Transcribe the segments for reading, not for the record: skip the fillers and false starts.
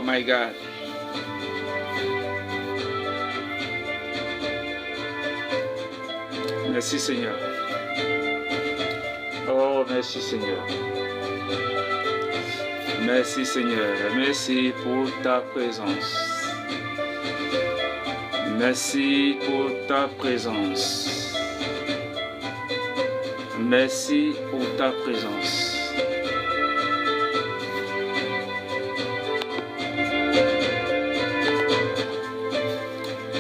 my God. Merci Seigneur. Oh, merci Seigneur. Merci Seigneur. Merci pour ta présence. Merci pour ta présence. Merci pour ta présence.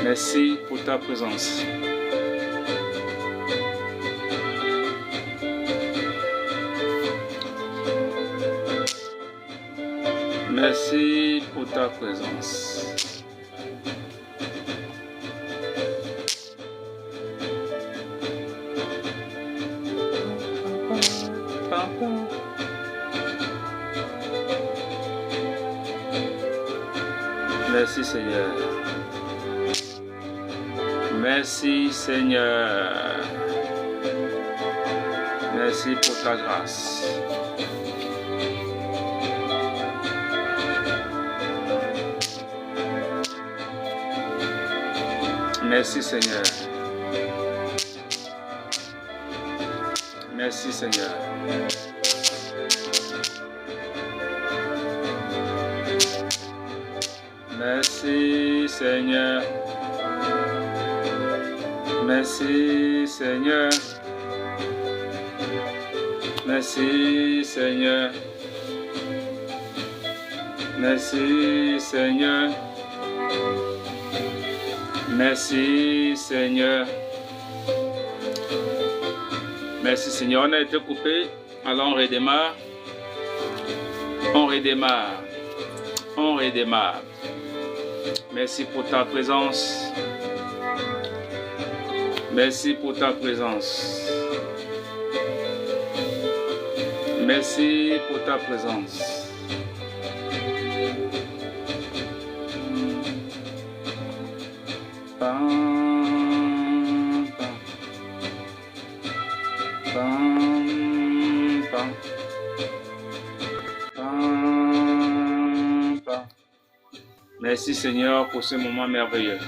Merci pour ta présence. Merci pour ta présence. Merci Seigneur. Merci Seigneur. Merci pour ta grâce. Merci Seigneur. Merci Seigneur. Merci Seigneur. Merci Seigneur. Merci Seigneur. Merci Seigneur. Merci Seigneur. Merci Seigneur. On a été coupé. Alors on redémarre. On redémarre. On redémarre. Merci pour ta présence. Merci pour ta présence. Merci pour ta présence. Merci Seigneur pour ce moment merveilleux.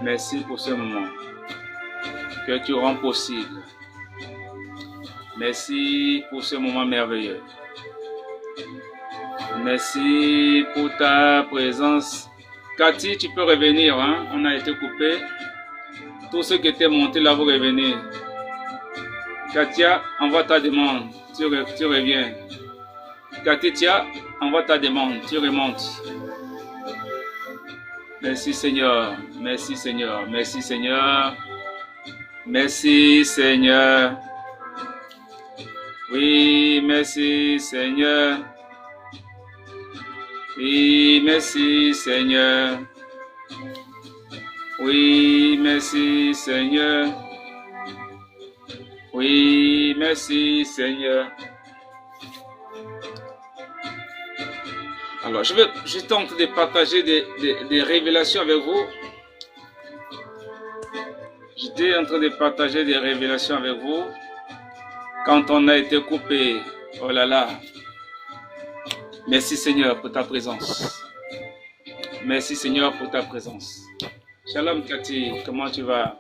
Merci pour ce moment que tu rends possible. Merci pour ce moment merveilleux. Merci pour ta présence. Cathy, tu peux revenir, hein? On a été coupé. Tous ceux qui étaient montés là, vous revenez. Katia, envoie ta demande. Tu reviens. Katia, envoie ta demande. Tu remontes. Merci Seigneur. Merci Seigneur. Merci Seigneur. Merci Seigneur. Oui, merci Seigneur. Oui, merci Seigneur. Oui, merci Seigneur. Oui, merci Seigneur. Alors, je tente de partager des révélations avec vous. J'étais en train de partager des révélations avec vous quand on a été coupé. Oh là là. Merci Seigneur pour ta présence. Merci Seigneur pour ta présence. Shalom Cathy, comment tu vas?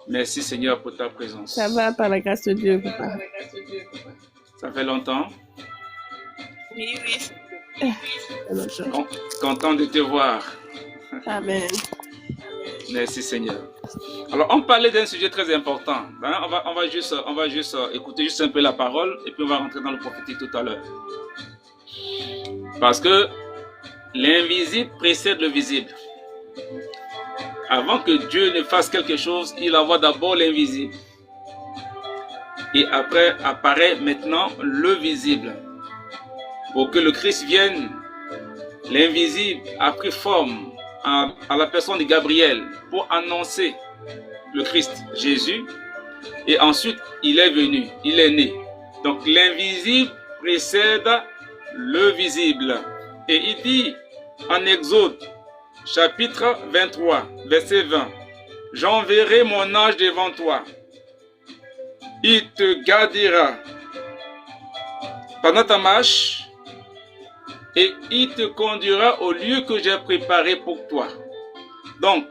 Merci Seigneur pour ta présence. Ça va par la grâce de Dieu, papa. Ça fait longtemps? Oui, oui. Content de te voir. Amen. Merci Seigneur. Alors on parlait d'un sujet très important. On va juste écouter juste un peu la parole et puis on va rentrer dans le prophétique tout à l'heure. Parce que l'invisible précède le visible. Avant que Dieu ne fasse quelque chose, il envoie d'abord l'invisible. Et après apparaît maintenant le visible. Pour que le Christ vienne, l'invisible a pris forme à la personne de Gabriel pour annoncer le Christ, Jésus. Et ensuite, il est venu, il est né. Donc l'invisible précède le visible. Et il dit en Exode, chapitre 23, verset 20, « J'enverrai mon ange devant toi. Il te gardera pendant ta marche et il te conduira au lieu que j'ai préparé pour toi. Donc,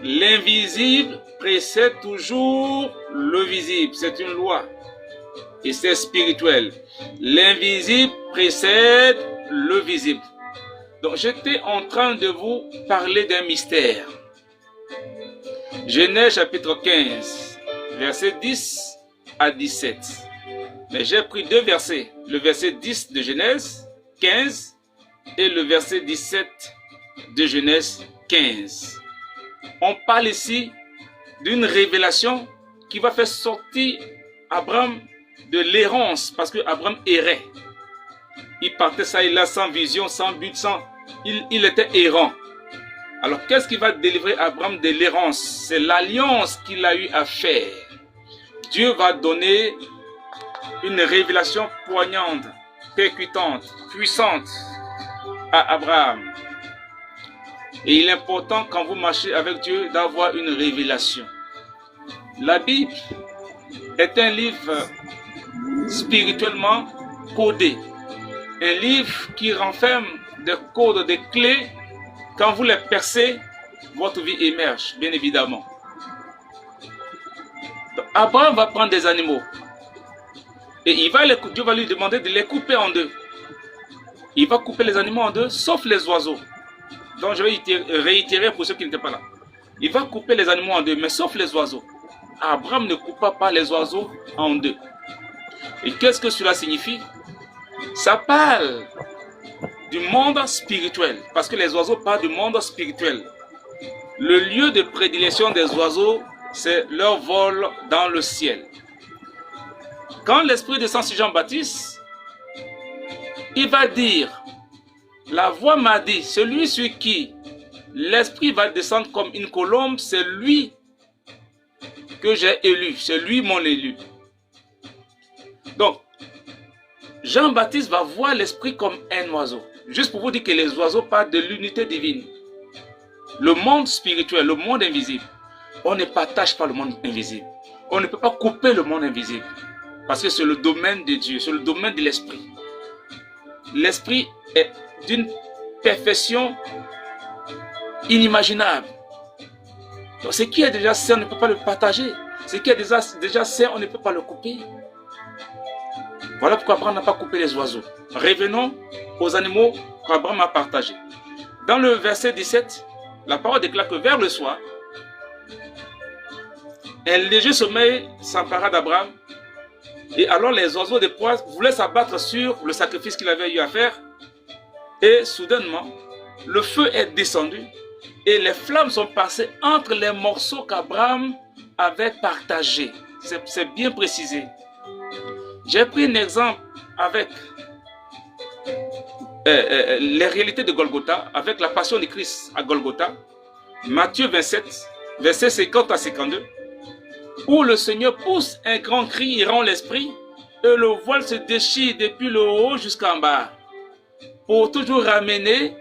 l'invisible précède toujours le visible. C'est une loi. Et c'est spirituel. L'invisible précède le visible. Donc, j'étais en train de vous parler d'un mystère. Genèse chapitre 15, versets 10 à 17. Mais j'ai pris deux versets. Le verset 10 de Genèse 15 et le verset 17 de Genèse 15. On parle ici d'une révélation qui va faire sortir Abraham de l'errance, parce que Abraham errait. Il partait ça et là sans vision, sans but, il était errant. Alors qu'est-ce qui va délivrer Abraham de l'errance? C'est l'alliance qu'il a eu à faire. Dieu va donner une révélation poignante, percutante, puissante à Abraham. Et il est important quand vous marchez avec Dieu d'avoir une révélation. La Bible est un livre spirituellement codé. Un livre qui renferme des codes, des clés. Quand vous les percez, votre vie émerge, bien évidemment. Donc, Abraham va prendre des animaux. Et Dieu va lui demander de les couper en deux. Il va couper les animaux en deux, sauf les oiseaux. Donc je vais réitérer pour ceux qui n'étaient pas là. Il va couper les animaux en deux, mais sauf les oiseaux. Abraham ne coupa pas les oiseaux en deux. Et qu'est-ce que cela signifie? Ça parle du monde spirituel, parce que les oiseaux parlent du monde spirituel. Le lieu de prédilection des oiseaux, c'est leur vol dans le ciel. Quand l'Esprit descend sur Jean-Baptiste, il va dire, la voix m'a dit, celui sur qui l'Esprit va descendre comme une colombe, c'est lui que j'ai élu, c'est lui mon élu. Donc, Jean-Baptiste va voir l'Esprit comme un oiseau. Juste pour vous dire que les oiseaux parlent de l'unité divine. Le monde spirituel, le monde invisible, on ne partage pas le monde invisible. On ne peut pas couper le monde invisible. Parce que c'est le domaine de Dieu, c'est le domaine de l'Esprit. L'Esprit est d'une perfection inimaginable. Donc, ce qui est déjà saint, on ne peut pas le partager. Ce qui est déjà saint, on ne peut pas le couper. Voilà pourquoi Abraham n'a pas coupé les oiseaux. Revenons aux animaux qu'Abraham a partagés. Dans le verset 17, la parole déclare que vers le soir, un léger sommeil s'empara d'Abraham. Et alors les oiseaux de proie voulaient s'abattre sur le sacrifice qu'il avait eu à faire. Et soudainement, le feu est descendu et les flammes sont passées entre les morceaux qu'Abraham avait partagés. C'est bien précisé. J'ai pris un exemple avec les réalités de Golgotha, avec la passion de Christ à Golgotha. Matthieu 27, versets 50 à 52. Où le Seigneur pousse un grand cri et rend l'esprit, et le voile se déchire depuis le haut jusqu'en bas, pour toujours ramener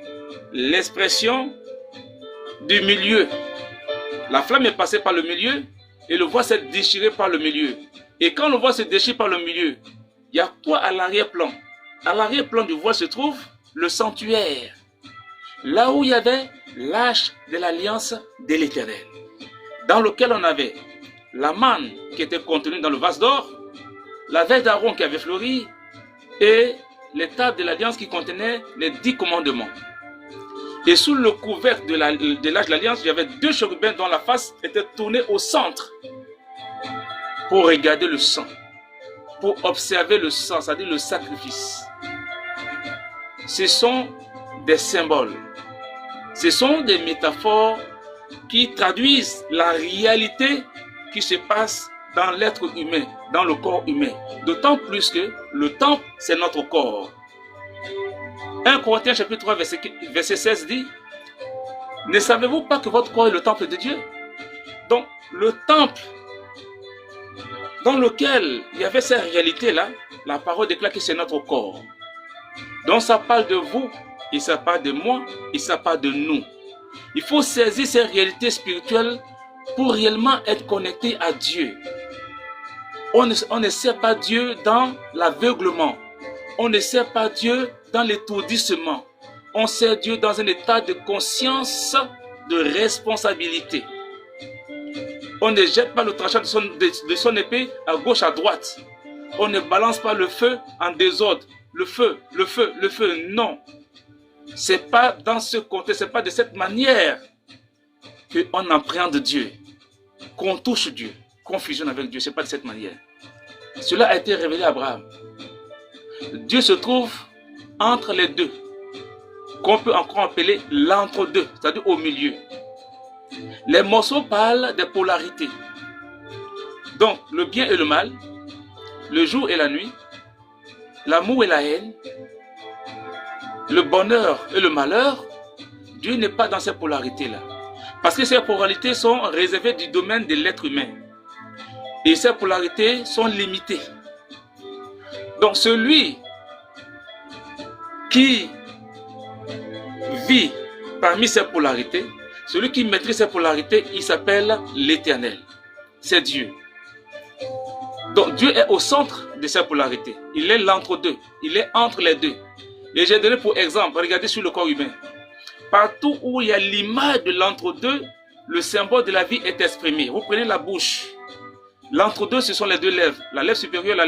l'expression du milieu. La flamme est passée par le milieu, et le voile s'est déchiré par le milieu. Et quand le voile se déchire par le milieu, il y a quoi à l'arrière-plan? À l'arrière-plan du voile se trouve le sanctuaire, là où il y avait l'arche de l'alliance de l'Éternel, dans lequel on avait la manne qui était contenue dans le vase d'or, la veille d'Aaron qui avait fleuri, et les tables de l'alliance qui contenaient les 10 commandements. Et sous le couvercle de l'arche de l'alliance, il y avait 2 chérubins dont la face était tournée au centre pour regarder le sang, pour observer le sang, c'est-à-dire le sacrifice. Ce sont des symboles, ce sont des métaphores qui traduisent la réalité qui se passe dans l'être humain, dans le corps humain. D'autant plus que le temple, c'est notre corps. 1 Corinthiens chapitre 3, verset 16 dit, « Ne savez-vous pas que votre corps est le temple de Dieu ?» Donc, le temple dans lequel il y avait cette réalité-là, la parole déclare que c'est notre corps. Donc, ça parle de vous, et ça parle de moi, et ça parle de nous. Il faut saisir ces réalités spirituelles pour réellement être connecté à Dieu. On ne sert pas Dieu dans l'aveuglement. On ne sert pas Dieu dans l'étourdissement. on sert Dieu dans un état de conscience, de responsabilité. On ne jette pas le tranchant de son épée à gauche, à droite. On ne balance pas le feu en désordre. Le feu, le feu, le feu. Non. Ce n'est pas dans ce contexte, ce n'est pas de cette manière qu'on appréhende Dieu, qu'on touche Dieu, qu'on fusionne avec Dieu. Ce n'est pas de cette manière. Cela a été révélé à Abraham. Dieu se trouve entre les deux, qu'on peut encore appeler l'entre-deux, c'est-à-dire au milieu. Les morceaux parlent des polarités. Donc, le bien et le mal, le jour et la nuit, l'amour et la haine, le bonheur et le malheur. Dieu n'est pas dans ces polarités-là. Parce que ces polarités sont réservées du domaine de l'être humain. Et ces polarités sont limitées. Donc, celui qui vit parmi ces polarités, celui qui maîtrise ces polarités, il s'appelle l'Éternel. C'est Dieu. Donc Dieu est au centre de ces polarités. Il est l'entre-deux. Il est entre les deux. Et j'ai donné pour exemple, regardez sur le corps humain. Partout où il y a l'image de l'entre-deux, le symbole de la vie est exprimé. Vous prenez la bouche. L'entre-deux, ce sont les deux lèvres. La lèvre supérieure, la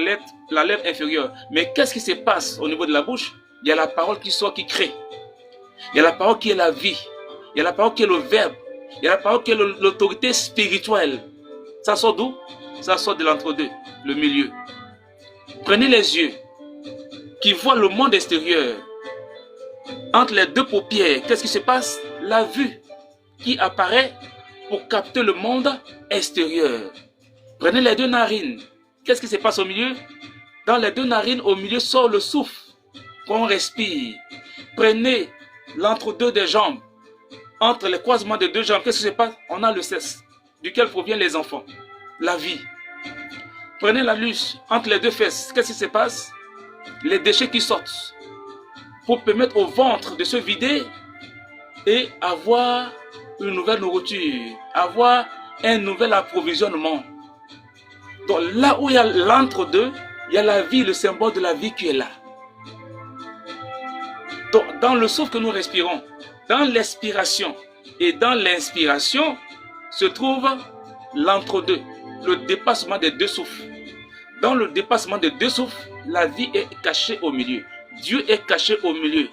lèvre inférieure. Mais qu'est-ce qui se passe au niveau de la bouche? Il y a la parole qui sort, qui crée. Il y a la parole qui est la vie. Il y a la parole qui est le verbe. Il y a la parole qui est l'autorité spirituelle. Ça sort d'où? Ça sort de l'entre-deux, le milieu. Prenez les yeux qui voient le monde extérieur. Entre les deux paupières, qu'est-ce qui se passe? La vue qui apparaît pour capter le monde extérieur. Prenez les deux narines. Qu'est-ce qui se passe au milieu? Dans les deux narines, au milieu sort le souffle qu'on respire. Prenez l'entre-deux des jambes. Entre les croisements des deux jambes, qu'est-ce qui se passe? On a le sexe, duquel proviennent les enfants. La vie. Prenez la luce entre les deux fesses. Qu'est-ce qui se passe? Les déchets qui sortent. Pour permettre au ventre de se vider et avoir une nouvelle nourriture. Avoir un nouvel approvisionnement. Donc là où il y a l'entre-deux, il y a la vie, le symbole de la vie qui est là. Donc dans le souffle que nous respirons, dans l'expiration et dans l'inspiration se trouve l'entre-deux, le dépassement des deux souffles. Dans le dépassement des deux souffles, la vie est cachée au milieu. Dieu est caché au milieu.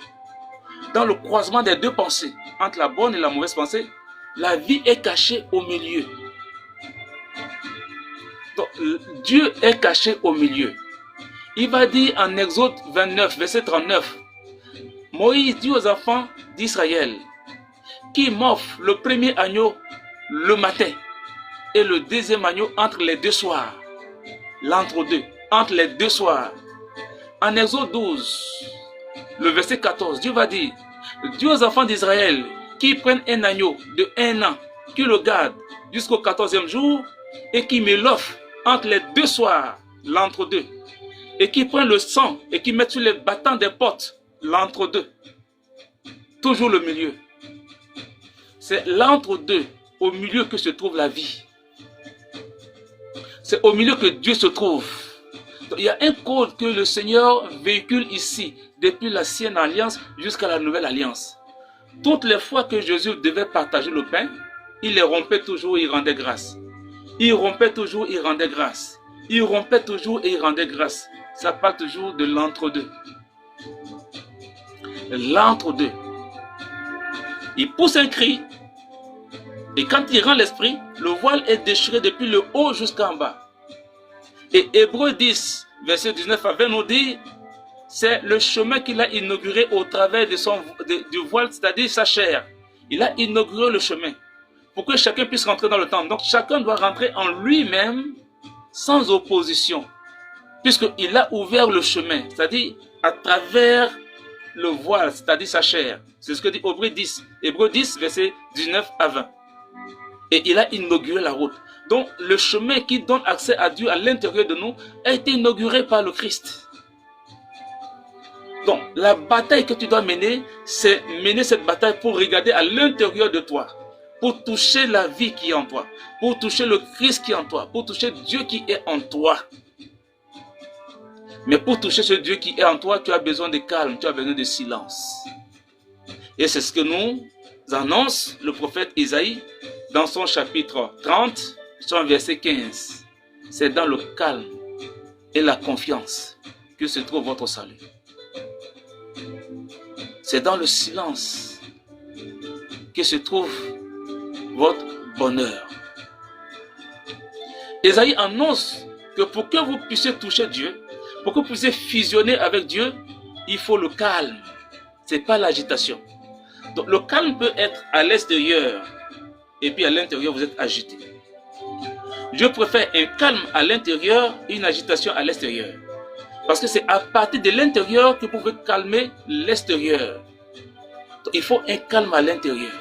Dans le croisement des deux pensées, entre la bonne et la mauvaise pensée, la vie est cachée au milieu. Donc, Dieu est caché au milieu. Il va dire en Exode 29, verset 39, Moïse dit aux enfants d'Israël, qui m'offre le premier agneau le matin et le deuxième agneau entre les deux soirs. L'entre-deux, entre les deux soirs. En Exode 12, le verset 14, Dieu va dire, dis aux enfants d'Israël qui prennent un agneau de 1 an, qui le gardent jusqu'au 14e jour et qui me l'offrent entre les deux soirs, l'entre-deux, et qui prennent le sang et qui mettent sur les battants des portes, l'entre-deux. Toujours le milieu. C'est l'entre-deux, au milieu que se trouve la vie. C'est au milieu que Dieu se trouve. Donc, il y a un code que le Seigneur véhicule ici, depuis l'ancienne alliance jusqu'à la nouvelle alliance. Toutes les fois que Jésus devait partager le pain, il les rompait toujours et il rendait grâce. Il rompait toujours et il rendait grâce. Il rompait toujours et il rendait grâce. Ça parle toujours de l'entre-deux. L'entre-deux. Il pousse un cri. Et quand il rend l'esprit, le voile est déchiré depuis le haut jusqu'en bas. Et Hébreux 10, verset 19 à 20 nous dit, c'est le chemin qu'il a inauguré au travers du voile, c'est-à-dire sa chair. Il a inauguré le chemin pour que chacun puisse rentrer dans le temple. Donc chacun doit rentrer en lui-même sans opposition, puisqu'il a ouvert le chemin, c'est-à-dire à travers le voile, c'est-à-dire sa chair. C'est ce que dit Hébreux 10, verset 19 à 20. Et il a inauguré la route. Donc le chemin qui donne accès à Dieu à l'intérieur de nous a été inauguré par le Christ. Donc la bataille que tu dois mener, c'est mener cette bataille pour regarder à l'intérieur de toi, pour toucher la vie qui est en toi, pour toucher le Christ qui est en toi, pour toucher Dieu qui est en toi. Mais pour toucher ce Dieu qui est en toi, tu as besoin de calme, tu as besoin de silence. Et c'est ce que nous annonce le prophète Isaïe dans son chapitre 30, son verset 15. C'est dans le calme et la confiance que se trouve votre salut. C'est dans le silence que se trouve votre bonheur. Isaïe annonce que pour que vous puissiez toucher Dieu, pour que vous puissiez fusionner avec Dieu, il faut le calme. Ce n'est pas l'agitation. Donc le calme peut être à l'extérieur et puis à l'intérieur vous êtes agité. Dieu préfère un calme à l'intérieur et une agitation à l'extérieur. Parce que c'est à partir de l'intérieur que vous pouvez calmer l'extérieur. Il faut un calme à l'intérieur.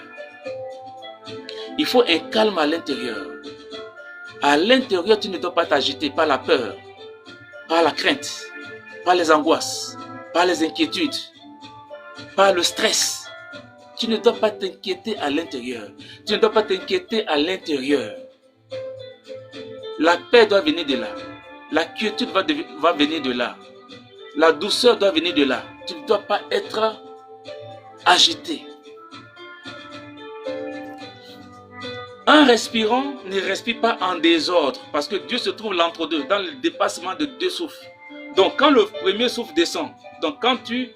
Il faut un calme à l'intérieur. À l'intérieur, tu ne dois pas t'agiter par la peur, par la crainte, par les angoisses, par les inquiétudes, par le stress. Tu ne dois pas t'inquiéter à l'intérieur. Tu ne dois pas t'inquiéter à l'intérieur. La paix doit venir de là. La quiétude va venir de là. La douceur doit venir de là. Tu ne dois pas être agité. Un respirant ne respire pas en désordre parce que Dieu se trouve l'entre-deux, dans le dépassement de deux souffles. Donc quand le premier souffle descend, donc quand tu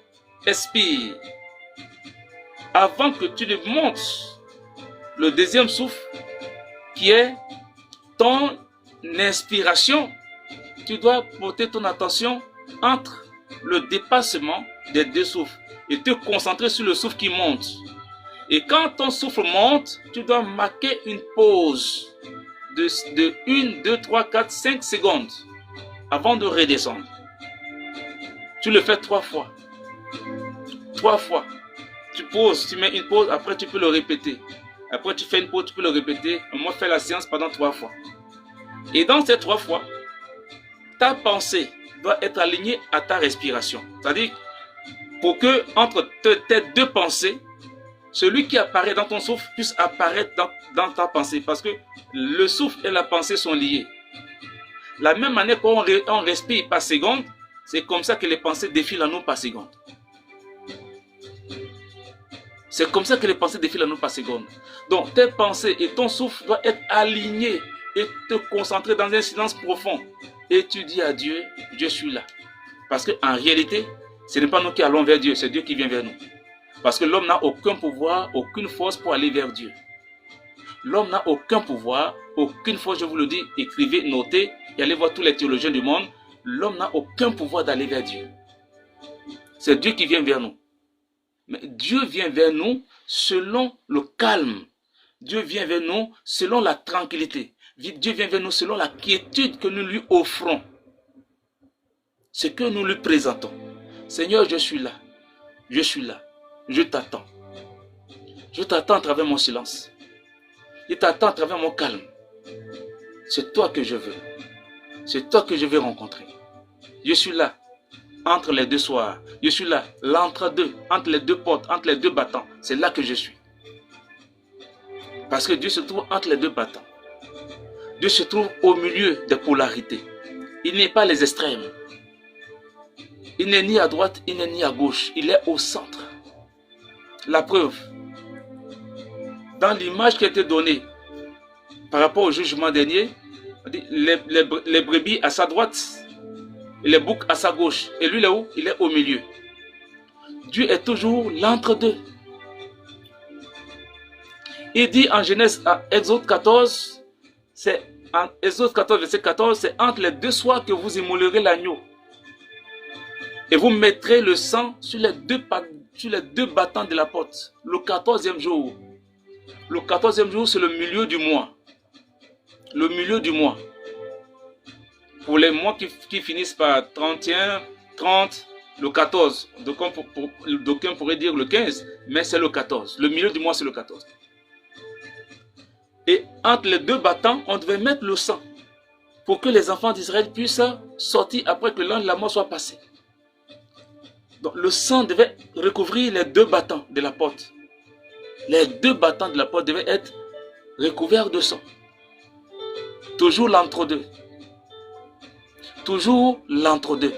expires, avant que tu ne montes le deuxième souffle qui est ton inspiration, tu dois porter ton attention entre le dépassement des deux souffles et te concentrer sur le souffle qui monte. Et quand ton souffle monte, tu dois marquer une pause de 1, 2, 3, 4, 5 secondes avant de redescendre. Tu le fais 3 fois. 3 fois. Tu poses, tu mets une pause, après tu peux le répéter. Après tu fais une pause, tu peux le répéter. Moi, fais la séance pendant 3 fois. Et dans ces 3 fois, ta pensée doit être alignée à ta respiration. C'est-à-dire, pour que entre tes deux pensées, celui qui apparaît dans ton souffle puisse apparaître dans ta pensée. Parce que le souffle et la pensée sont liés. La même manière qu'on respire par seconde, c'est comme ça que les pensées défilent à nous par seconde. C'est comme ça que les pensées défilent à nous par seconde. Donc tes pensées et ton souffle doivent être alignés et te concentrer dans un silence profond. Et tu dis à Dieu, je suis là. Parce qu'en réalité, ce n'est pas nous qui allons vers Dieu, c'est Dieu qui vient vers nous. Parce que l'homme n'a aucun pouvoir, aucune force pour aller vers Dieu. L'homme n'a aucun pouvoir, aucune force, je vous le dis, écrivez, notez, et allez voir tous les théologiens du monde. L'homme n'a aucun pouvoir d'aller vers Dieu. C'est Dieu qui vient vers nous. Mais Dieu vient vers nous selon le calme. Dieu vient vers nous selon la tranquillité. Dieu vient vers nous selon la quiétude que nous lui offrons. Ce que nous lui présentons. Seigneur, je suis là. Je suis là. Je t'attends. Je t'attends à travers mon silence. Je t'attends à travers mon calme. C'est toi que je veux. C'est toi que je veux rencontrer. Je suis là, entre les deux soirs. Je suis là, l'entre-deux, entre les deux portes, entre les deux battants. C'est là que je suis. Parce que Dieu se trouve entre les deux battants. Dieu se trouve au milieu des polarités. Il n'est pas les extrêmes. Il n'est ni à droite, il n'est ni à gauche. Il est au centre. La preuve, dans l'image qui a été donnée par rapport au jugement dernier, les brebis à sa droite et les boucs à sa gauche. Et lui, là où il est au milieu. Dieu est toujours l'entre-deux. Il dit en Genèse, à Exode 14, c'est en Exode 14, verset 14, c'est entre les deux soirs que vous immolerez l'agneau. Et vous mettrez le sang sur les deux battants de la porte. Le 14e jour. Le 14e jour, c'est le milieu du mois. Le milieu du mois. Pour les mois qui finissent par 31, 30, le 14. D'aucuns pourraient dire le 15, mais c'est le 14. Le milieu du mois, c'est le 14. Et entre les deux battants, on devait mettre le sang pour que les enfants d'Israël puissent sortir après que l'an de la mort soit passé. Donc le sang devait recouvrir les deux battants de la porte. Les deux battants de la porte devaient être recouverts de sang. Toujours l'entre-deux. Toujours l'entre-deux.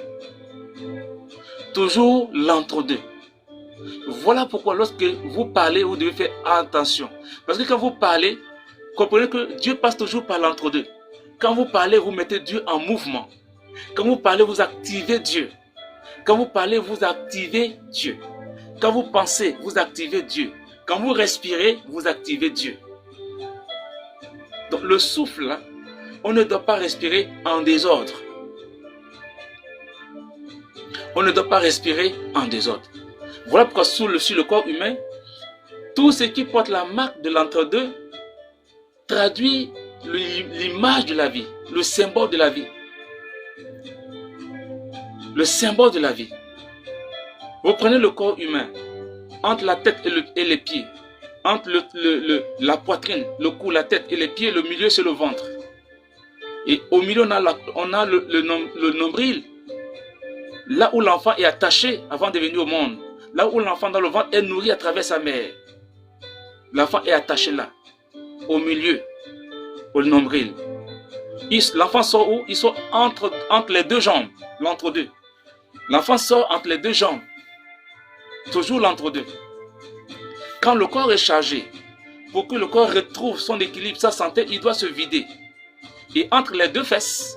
Toujours l'entre-deux. Voilà pourquoi lorsque vous parlez, vous devez faire attention. Parce que quand vous parlez, comprenez que Dieu passe toujours par l'entre-deux. Quand vous parlez, vous mettez Dieu en mouvement. Quand vous parlez, vous activez Dieu. Quand vous parlez, vous activez Dieu. Quand vous pensez, vous activez Dieu. Quand vous respirez, vous activez Dieu. Donc le souffle, là, on ne doit pas respirer en désordre. On ne doit pas respirer en désordre. Voilà pourquoi sur le corps humain, tout ce qui porte la marque de l'entre-deux traduit l'image de la vie, le symbole de la vie. Le symbole de la vie. Vous prenez le corps humain, entre la tête et les pieds, entre la poitrine, le cou, la tête et les pieds, le milieu c'est le ventre. Et au milieu on a le nombril, là où l'enfant est attaché avant de venir au monde. Là où l'enfant dans le ventre est nourri à travers sa mère. L'enfant est attaché là, au milieu, au nombril. L'enfant sort où? Il sort entre les deux jambes, l'entre-deux. L'enfant sort entre les deux jambes, toujours l'entre-deux. Quand le corps est chargé, pour que le corps retrouve son équilibre, sa santé, il doit se vider. Et entre les deux fesses,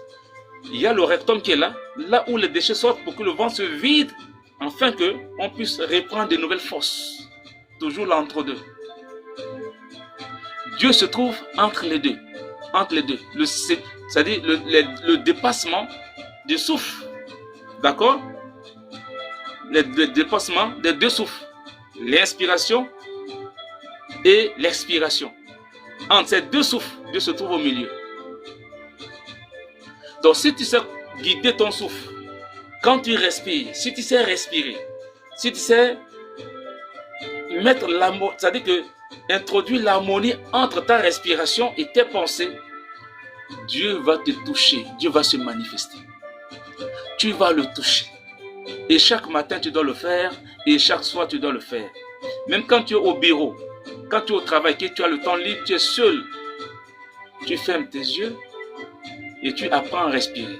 il y a le rectum qui est là, là où les déchets sortent pour que le ventre se vide, afin qu'on puisse reprendre de nouvelles forces. Toujours l'entre-deux. Dieu se trouve entre les deux. Entre les deux. C'est-à-dire le dépassement du souffle. D'accord? Le dépassement des deux souffles. L'inspiration et l'expiration. Entre ces deux souffles, Dieu se trouve au milieu. Donc si tu sais guider ton souffle, quand tu respires, si tu sais respirer, si tu sais mettre l'amour, c'est-à-dire que introduire l'harmonie entre ta respiration et tes pensées, Dieu va te toucher, Dieu va se manifester. Tu vas le toucher. Et chaque matin, tu dois le faire, et chaque soir, tu dois le faire. Même quand tu es au bureau, quand tu es au travail, que tu as le temps libre, tu es seul, tu fermes tes yeux et tu apprends à respirer.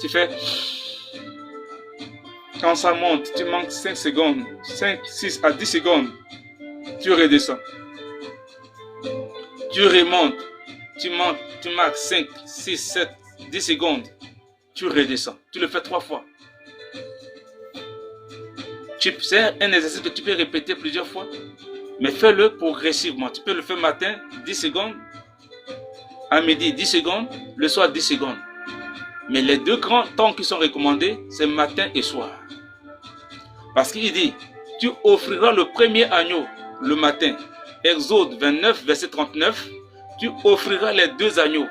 Tu fais... Quand ça monte, tu manques 5 secondes, 5, 6 à 10 secondes, tu redescends. Tu remontes, tu marques 5, 6, 7, 10 secondes, tu redescends. Tu le fais 3 fois. C'est un exercice que tu peux répéter plusieurs fois, mais fais-le progressivement. Tu peux le faire matin, 10 secondes, à midi, 10 secondes, le soir, 10 secondes. Mais les deux grands temps qui sont recommandés, c'est matin et soir. Parce qu'il dit, tu offriras le premier agneau le matin. Exode 29, verset 39. Tu offriras les deux agneaux.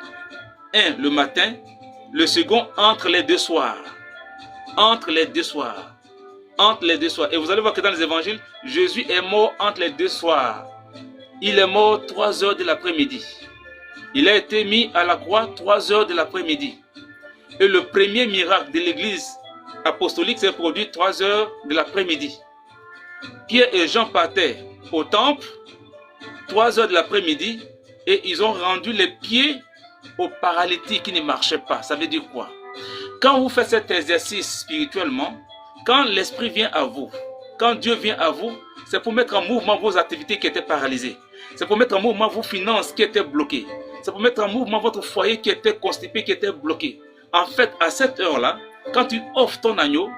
Un le matin, le second entre les deux soirs. Entre les deux soirs. Entre les deux soirs. Et vous allez voir que dans les évangiles, Jésus est mort entre les deux soirs. Il est mort 3 heures de l'après-midi. Il a été mis à la croix 3 heures de l'après-midi. Et le premier miracle de l'église apostolique s'est produit 3 heures de l'après-midi. Pierre et Jean partaient au temple 3 heures de l'après-midi et ils ont rendu les pieds aux paralytiques qui ne marchaient pas. Ça veut dire quoi? Quand vous faites cet exercice spirituellement, quand l'esprit vient à vous, quand Dieu vient à vous, c'est pour mettre en mouvement vos activités qui étaient paralysées. C'est pour mettre en mouvement vos finances qui étaient bloquées. C'est pour mettre en mouvement votre foyer qui était constipé, qui était bloqué. En fait, à cette heure-là, quand tu offres ton agneau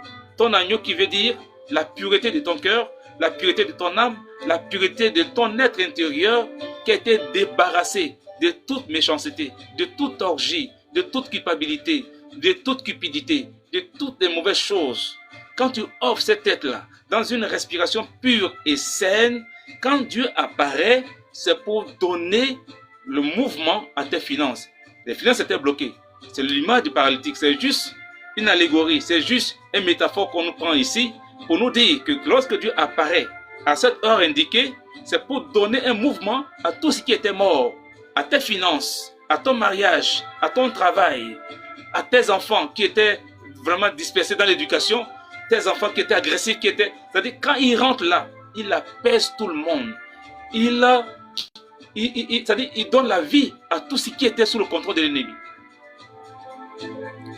qui veut dire la pureté de ton cœur, la pureté de ton âme, la pureté de ton être intérieur qui a été débarrassé de toute méchanceté, de toute orgie, de toute culpabilité, de toute cupidité, de toutes les mauvaises choses. Quand tu offres cette tête-là dans une respiration pure et saine, quand Dieu apparaît, c'est pour donner le mouvement à tes finances. Les finances étaient bloquées. C'est l'image du paralytique. C'est juste une allégorie. C'est juste une métaphore qu'on nous prend ici pour nous dire que lorsque Dieu apparaît à cette heure indiquée, c'est pour donner un mouvement à tout ce qui était mort, à tes finances, à ton mariage, à ton travail, à tes enfants qui étaient vraiment dispersés dans l'éducation, tes enfants qui étaient agressifs, c'est-à-dire quand ils rentrent là, il apaise tout le monde. C'est-à-dire il donne la vie à tout ce qui était sous le contrôle de l'ennemi.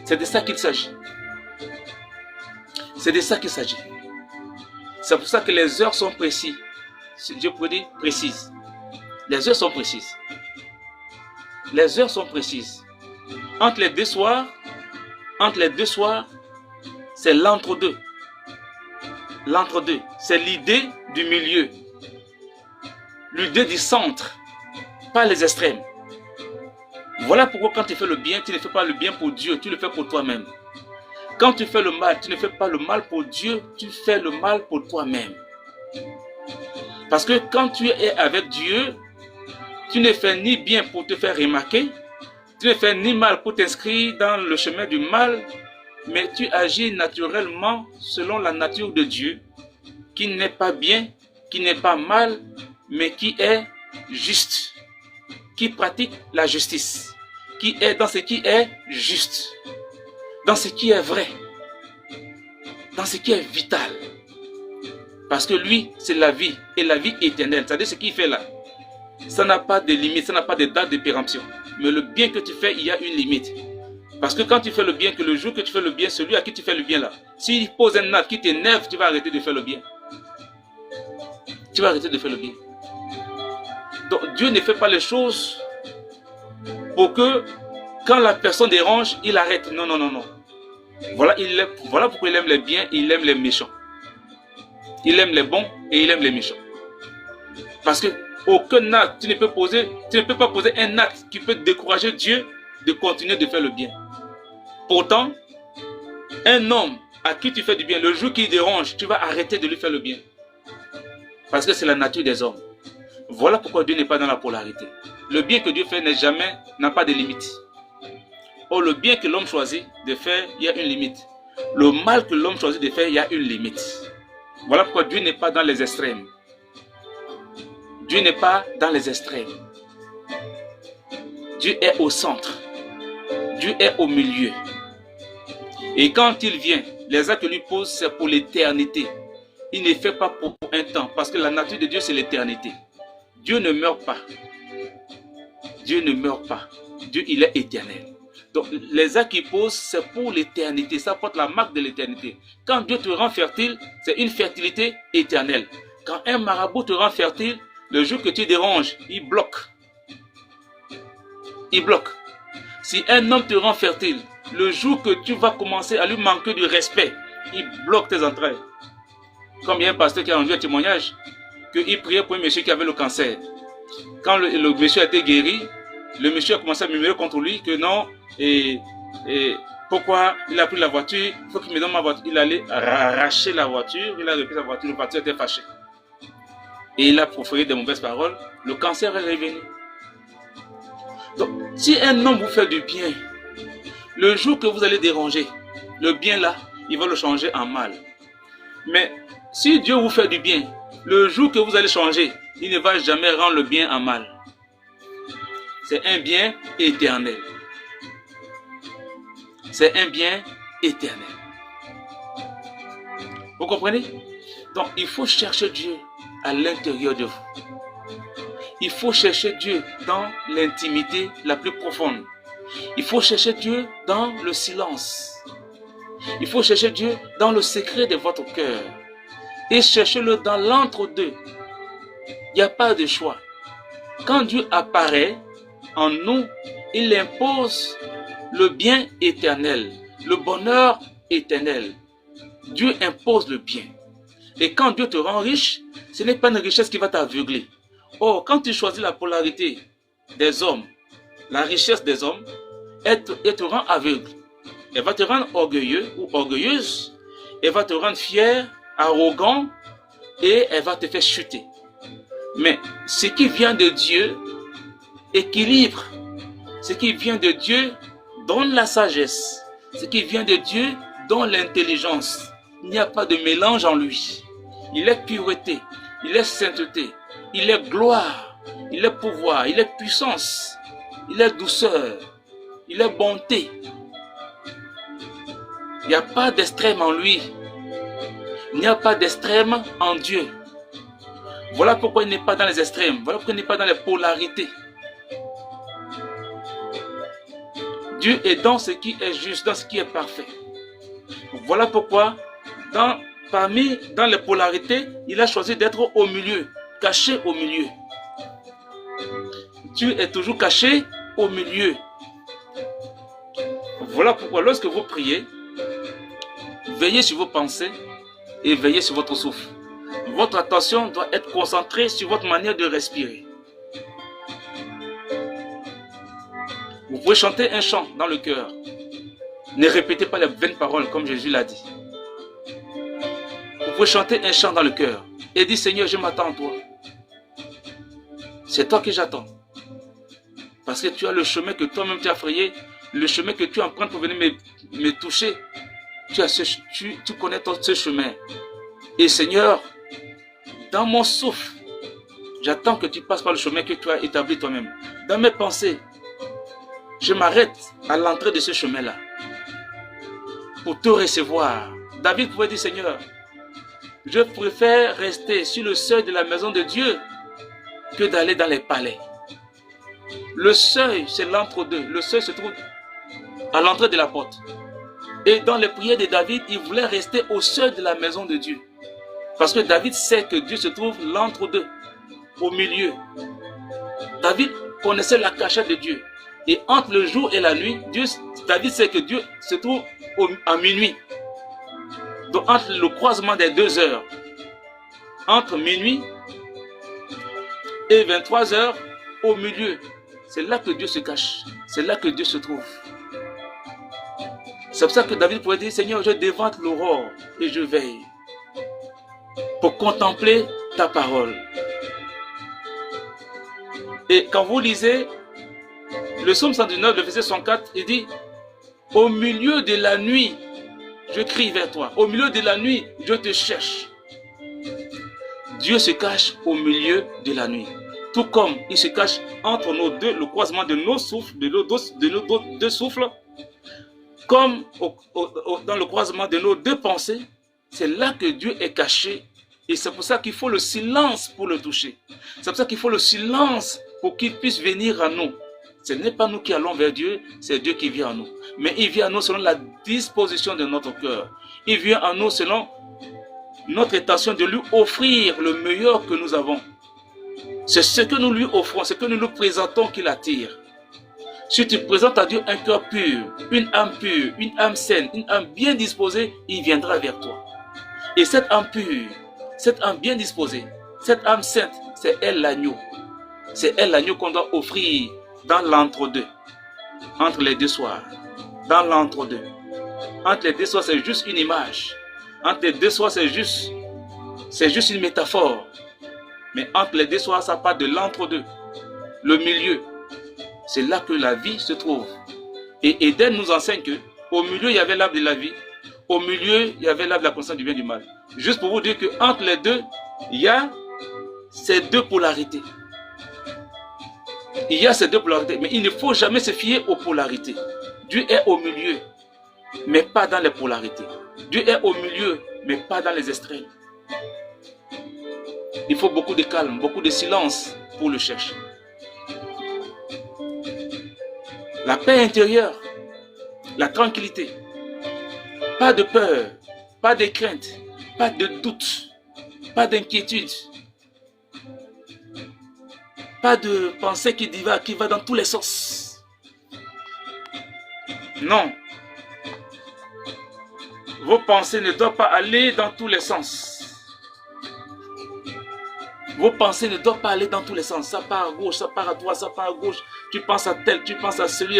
C'est de ça qu'il s'agit. C'est de ça qu'il s'agit. C'est pour ça que les heures sont précises. Je pourrais dire précises. Les heures sont précises. Les heures sont précises. Entre les deux soirs, c'est l'entre-deux. L'entre-deux, c'est l'idée du milieu. L'idée du centre, pas les extrêmes. Voilà pourquoi quand tu fais le bien, tu ne fais pas le bien pour Dieu, tu le fais pour toi-même. Quand tu fais le mal, tu ne fais pas le mal pour Dieu, tu fais le mal pour toi-même. Parce que quand tu es avec Dieu, tu ne fais ni bien pour te faire remarquer, tu ne fais ni mal pour t'inscrire dans le chemin du mal, mais tu agis naturellement selon la nature de Dieu, qui n'est pas bien, qui n'est pas mal, mais qui est juste, qui pratique la justice, qui est dans ce qui est juste, dans ce qui est vrai, dans ce qui est vital. Parce que lui, c'est la vie, et la vie éternelle. C'est-à-dire ce qu'il fait là. Ça n'a pas de limite, ça n'a pas de date de péremption. Mais le bien que tu fais, il y a une limite. Parce que quand tu fais le bien, que le jour que tu fais le bien, celui à qui tu fais le bien là, s'il pose un acte qui t'énerve, tu vas arrêter de faire le bien. Tu vas arrêter de faire le bien. Donc Dieu ne fait pas les choses pour que quand la personne dérange, il arrête. Non, non, non, non. Voilà pourquoi il aime les biens, il aime les méchants. Il aime les bons et il aime les méchants. Parce que aucun acte, tu ne peux pas poser un acte qui peut décourager Dieu de continuer de faire le bien. Pourtant, un homme à qui tu fais du bien, le jour qu'il dérange, tu vas arrêter de lui faire le bien. Parce que c'est la nature des hommes. Voilà pourquoi Dieu n'est pas dans la polarité. Le bien que Dieu fait n'a pas de limite. Or, le bien que l'homme choisit de faire, il y a une limite. Le mal que l'homme choisit de faire, il y a une limite. Voilà pourquoi Dieu n'est pas dans les extrêmes. Dieu n'est pas dans les extrêmes. Dieu est au centre. Dieu est au milieu. Et quand il vient, les actes qu'il lui pose, c'est pour l'éternité. Il ne fait pas pour un temps. Parce que la nature de Dieu, c'est l'éternité. Dieu ne meurt pas. Dieu ne meurt pas. Dieu, il est éternel. Donc, les actes qu'il pose, c'est pour l'éternité. Ça porte la marque de l'éternité. Quand Dieu te rend fertile, c'est une fertilité éternelle. Quand un marabout te rend fertile, le jour que tu déranges, il bloque. Il bloque. Si un homme te rend fertile, le jour que tu vas commencer à lui manquer du respect, il bloque tes entrailles. Comme il y a un pasteur qui a rendu un témoignage, qu'il priait pour un monsieur qui avait le cancer. Quand le monsieur a été guéri, le monsieur a commencé à murmurer contre lui que non, pourquoi il a pris la voiture, il faut qu'il me donne ma voiture. Il allait arracher la voiture, il a repris sa voiture, le pasteur était fâché. Et il a proféré des mauvaises paroles, le cancer est revenu. Donc, si un homme vous fait du bien, le jour que vous allez déranger, le bien là, il va le changer en mal. Mais si Dieu vous fait du bien, le jour que vous allez changer, il ne va jamais rendre le bien en mal. C'est un bien éternel. C'est un bien éternel. Vous comprenez? Donc, il faut chercher Dieu à l'intérieur de vous. Il faut chercher Dieu dans l'intimité la plus profonde. Il faut chercher Dieu dans le silence. Il faut chercher Dieu dans le secret de votre cœur. Et cherchez-le dans l'entre-deux. Il n'y a pas de choix. Quand Dieu apparaît en nous, il impose le bien éternel, le bonheur éternel. Dieu impose le bien. Et quand Dieu te rend riche, ce n'est pas une richesse qui va t'aveugler. Or, quand tu choisis la polarité des hommes, la richesse des hommes, elle te rend aveugle. Elle va te rendre orgueilleux ou orgueilleuse. Elle va te rendre fier, arrogant, et elle va te faire chuter. Mais ce qui vient de Dieu équilibre. Ce qui vient de Dieu donne la sagesse. Ce qui vient de Dieu donne l'intelligence. Il n'y a pas de mélange en lui. Il est pureté, il est sainteté, il est gloire, il est pouvoir, il est puissance, il est douceur, il est bonté. Il n'y a pas d'extrême en lui. Il n'y a pas d'extrême en Dieu. Voilà pourquoi il n'est pas dans les extrêmes. Voilà pourquoi il n'est pas dans les polarités. Dieu est dans ce qui est juste, dans ce qui est parfait. Voilà pourquoi, dans dans les polarités, il a choisi d'être au milieu, caché au milieu. Dieu est toujours caché au milieu. Voilà pourquoi lorsque vous priez, veillez sur vos pensées et veillez sur votre souffle. Votre attention doit être concentrée sur votre manière de respirer. Vous pouvez chanter un chant dans le cœur. Ne répétez pas les vaines paroles comme Jésus l'a dit. Vous pouvez chanter un chant dans le cœur et dire Seigneur, je m'attends à toi. C'est toi que j'attends. Parce que tu as le chemin que toi-même tu as frayé, le chemin que tu empruntes pour venir me toucher. Tu connais ce chemin. Et Seigneur, dans mon souffle, j'attends que tu passes par le chemin que tu as établi toi-même. Dans mes pensées, je m'arrête à l'entrée de ce chemin-là pour te recevoir. David pouvait dire Seigneur, je préfère rester sur le seuil de la maison de Dieu que d'aller dans les palais. Le seuil, c'est l'entre-deux. Le seuil se trouve à l'entrée de la porte. Et dans les prières de David, il voulait rester au seuil de la maison de Dieu. Parce que David sait que Dieu se trouve l'entre-deux, au milieu. David connaissait la cachette de Dieu. Et entre le jour et la nuit, David sait que Dieu se trouve à minuit. Donc entre le croisement des 2 heures, entre minuit et 23 heures, au milieu, c'est là que Dieu se cache. C'est là que Dieu se trouve. C'est pour ça que David pourrait dire, Seigneur, je dévante l'aurore et je veille pour contempler ta parole. Et quand vous lisez le psaume 119, le verset 104, il dit, au milieu de la nuit, je crie vers toi. Au milieu de la nuit, je te cherche. Dieu se cache au milieu de la nuit. Tout comme il se cache entre nos deux, le croisement de nos souffles, de nos deux souffles, comme dans le croisement de nos deux pensées, c'est là que Dieu est caché. Et c'est pour ça qu'il faut le silence pour le toucher. C'est pour ça qu'il faut le silence pour qu'il puisse venir à nous. Ce n'est pas nous qui allons vers Dieu, c'est Dieu qui vient à nous. Mais il vient à nous selon la disposition de notre cœur. Il vient à nous selon notre intention de lui offrir le meilleur que nous avons. C'est ce que nous lui offrons, ce que nous nous présentons qui l'attire. Si tu présentes à Dieu un cœur pur, une âme saine, une âme bien disposée, il viendra vers toi. Et cette âme pure, cette âme bien disposée, cette âme sainte, c'est elle l'agneau. C'est elle l'agneau qu'on doit offrir dans l'entre-deux, entre les deux soirs, dans l'entre-deux. Entre les deux soirs, c'est juste une image. Entre les deux soirs, c'est juste une métaphore. Mais entre les deux soirs, ça part de l'entre-deux, le milieu. C'est là que la vie se trouve. Et Éden nous enseigne que au milieu, il y avait l'arbre de la vie. Au milieu, il y avait l'arbre de la connaissance du bien et du mal. Juste pour vous dire qu'entre les deux, il y a ces deux polarités. Il y a ces deux polarités, mais il ne faut jamais se fier aux polarités. Dieu est au milieu, mais pas dans les polarités. Dieu est au milieu, mais pas dans les extrêmes. Il faut beaucoup de calme, beaucoup de silence pour le chercher. La paix intérieure, la tranquillité, pas de peur, pas de crainte, pas de doute, pas d'inquiétude, pas de pensée qui va dans tous les sens. Non. Vos pensées ne doivent pas aller dans tous les sens. Vos pensées ne doivent pas aller dans tous les sens. Ça part à gauche, ça part à droite, ça part à gauche. Tu penses à tel, tu penses à celui,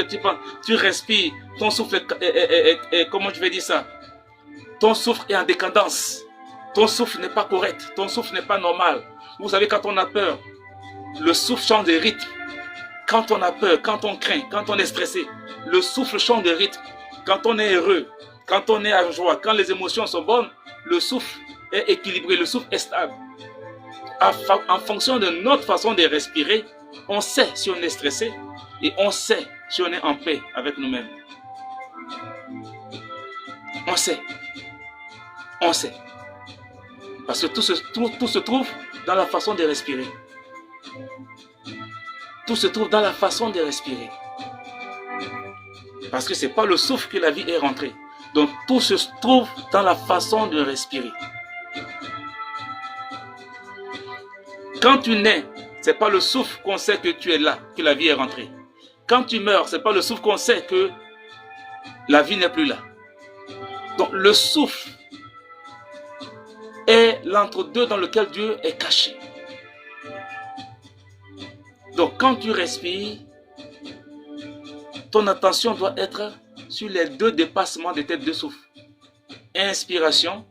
tu respires. Ton souffle est comment je vais dire ça? Ton souffle est en décadence. Ton souffle n'est pas correct. Ton souffle n'est pas normal. Vous savez, quand on a peur, le souffle change de rythme. Quand on a peur, quand on craint, quand on est stressé, le souffle change de rythme. Quand on est heureux, quand on est en joie, quand les émotions sont bonnes, le souffle est équilibré, le souffle est stable. En fonction de notre façon de respirer, on sait si on est stressé et on sait si on est en paix avec nous-mêmes. On sait. On sait. Parce que tout se trouve dans la façon de respirer. Tout se trouve dans la façon de respirer. Parce que ce n'est pas le souffle que la vie est rentrée. Donc tout se trouve dans la façon de respirer. Quand tu nais, ce n'est pas le souffle qu'on sait que tu es là, que la vie est rentrée. Quand tu meurs, ce n'est pas le souffle qu'on sait que la vie n'est plus là. Donc le souffle est l'entre-deux dans lequel Dieu est caché. Donc quand tu respires, ton attention doit être sur les deux dépassements de tes deux souffles. Inspiration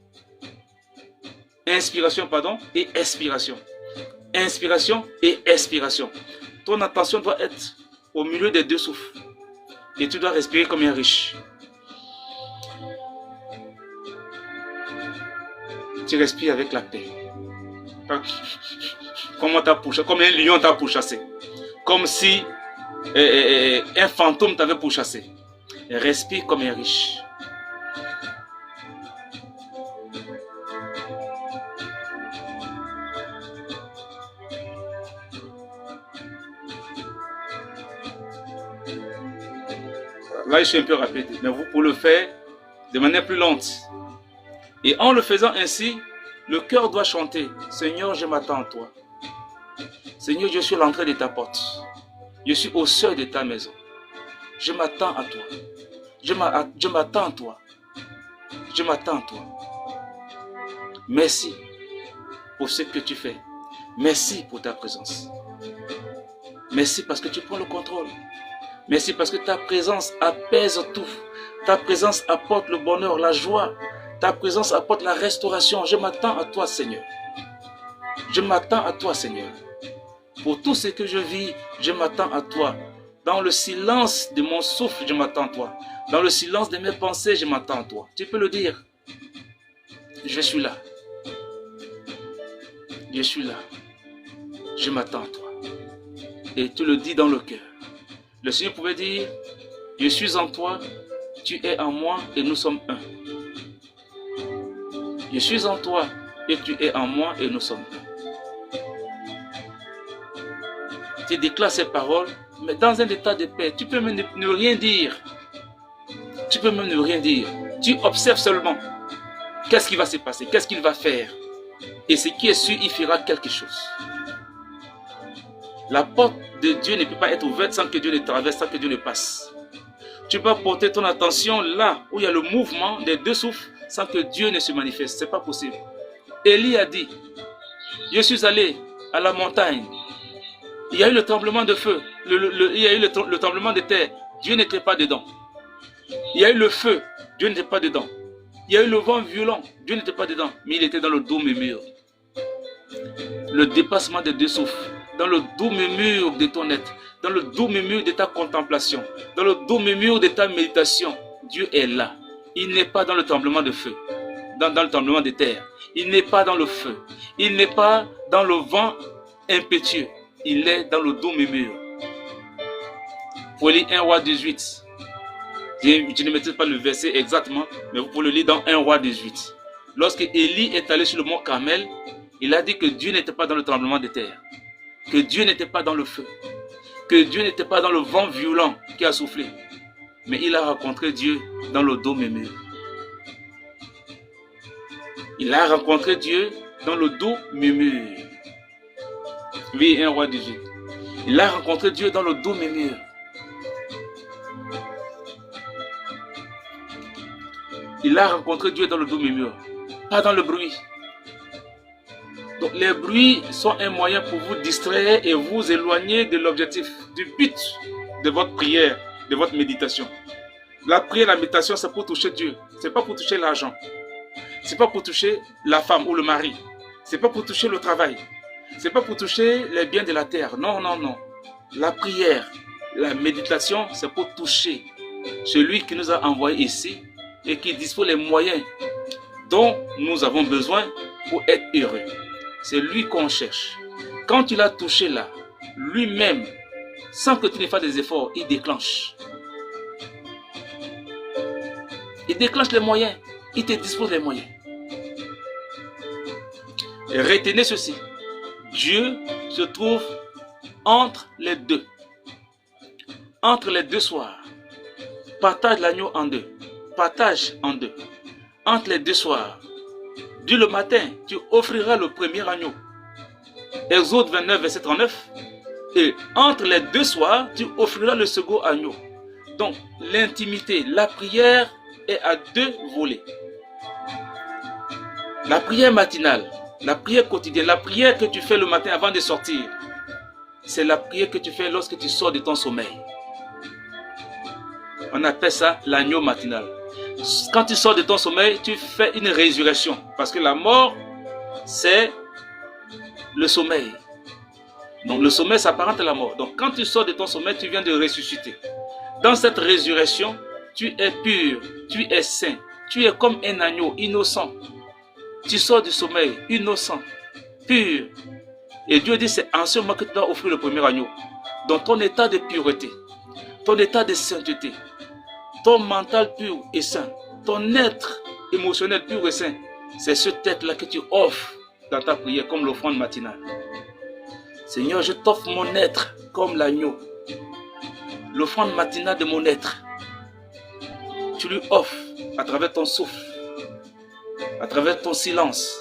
et expiration. Inspiration et expiration. Ton attention doit être au milieu des deux souffles. Et tu dois respirer comme un riche. Tu respires avec la paix. Comme un lion t'a pourchassé. Comme si un fantôme t'avait pourchassé. Respire comme un riche. Là, je suis un peu rapide, mais vous pouvez le faire de manière plus lente. Et en le faisant ainsi, le cœur doit chanter. Seigneur, je m'attends à toi. Seigneur, je suis à l'entrée de ta porte. Je suis au seuil de ta maison. Je m'attends à toi. Je m'attends à toi. Je m'attends à toi. Merci pour ce que tu fais. Merci pour ta présence. Merci parce que tu prends le contrôle. Merci parce que ta présence apaise tout. Ta présence apporte le bonheur, la joie. Ta présence apporte la restauration. Je m'attends à toi, Seigneur. Je m'attends à toi, Seigneur. Pour tout ce que je vis, je m'attends à toi. Dans le silence de mon souffle, je m'attends à toi. Dans le silence de mes pensées, je m'attends à toi. Tu peux le dire. Je suis là. Je suis là. Je m'attends à toi. Et tu le dis dans le cœur. Le Seigneur pouvait dire, je suis en toi, tu es en moi et nous sommes un. Je suis en toi et tu es en moi et nous sommes un. Tu déclares ces paroles, mais dans un état de paix. Tu peux même ne rien dire. Tu peux même ne rien dire. Tu observes seulement. Qu'est-ce qui va se passer? Qu'est-ce qu'il va faire? Et ce qui est sûr, il fera quelque chose. La porte de Dieu ne peut pas être ouverte sans que Dieu ne traverse, sans que Dieu ne passe. Tu peux porter ton attention là où il y a le mouvement des deux souffles sans que Dieu ne se manifeste. Ce n'est pas possible. Élie a dit, je suis allé à la montagne. Il y a eu le tremblement de feu. Il y a eu le tremblement de terre. Dieu n'était pas dedans. Il y a eu le feu. Dieu n'était pas dedans. Il y a eu le vent violent. Dieu n'était pas dedans. Mais il était dans le doux murmure. Le dépassement des deux souffles. Dans le doux murmure de ton être. Dans le doux murmure de ta contemplation. Dans le doux murmure de ta méditation. Dieu est là. Il n'est pas dans le tremblement de feu. Dans le tremblement de terre. Il n'est pas dans le feu. Il n'est pas dans le vent impétueux. Il est dans le doux murmure. Vous lire 1 Roi 18. Je ne maîtrise pas le verset exactement, mais vous pouvez le lire dans 1 Roi 18. Lorsque Élie est allé sur le mont Carmel, il a dit que Dieu n'était pas dans le tremblement de terre, que Dieu n'était pas dans le feu, que Dieu n'était pas dans le vent violent qui a soufflé, mais il a rencontré Dieu dans le doux murmure. Il a rencontré Dieu dans le doux murmure. Oui, 1 Roi 18. Il a rencontré Dieu dans le doux murmure. Il a rencontré Dieu dans le doux murmure, pas dans le bruit. Donc les bruits sont un moyen pour vous distraire et vous éloigner de l'objectif, du but de votre prière, de votre méditation. La prière, la méditation, c'est pour toucher Dieu. Ce n'est pas pour toucher l'argent. Ce n'est pas pour toucher la femme ou le mari. Ce n'est pas pour toucher le travail. Ce n'est pas pour toucher les biens de la terre. Non, non, non. La prière, la méditation, c'est pour toucher celui qui nous a envoyés ici et qui dispose les moyens dont nous avons besoin pour être heureux. C'est lui qu'on cherche. Quand tu l'as touché là, lui-même, sans que tu ne fasses des efforts, il déclenche. Il déclenche les moyens. Il te dispose les moyens. Et retenez ceci. Dieu se trouve entre les deux. Entre les deux soirs. Partage l'agneau en deux. Partage en deux. Entre les deux soirs. Dès le matin, tu offriras le premier agneau. Exode 29, verset 39. Et entre les deux soirs, tu offriras le second agneau. Donc, l'intimité, la prière est à deux volets. La prière matinale, la prière quotidienne, la prière que tu fais le matin avant de sortir, c'est la prière que tu fais lorsque tu sors de ton sommeil. On appelle ça l'agneau matinal. Quand tu sors de ton sommeil, tu fais une résurrection. Parce que la mort, c'est le sommeil. Donc le sommeil s'apparente à la mort. Donc quand tu sors de ton sommeil, tu viens de ressusciter. Dans cette résurrection, tu es pur, tu es saint, tu es comme un agneau innocent. Tu sors du sommeil innocent, pur. Et Dieu dit, c'est en ce moment que tu dois offrir le premier agneau. Donc ton état de pureté, ton état de sainteté, ton mental pur et saint, ton être émotionnel pur et saint, c'est cette tête-là que tu offres dans ta prière comme l'offrande matinale. Seigneur, je t'offre mon être comme l'agneau, l'offrande matinale de mon être. Tu lui offres à travers ton souffle, à travers ton silence,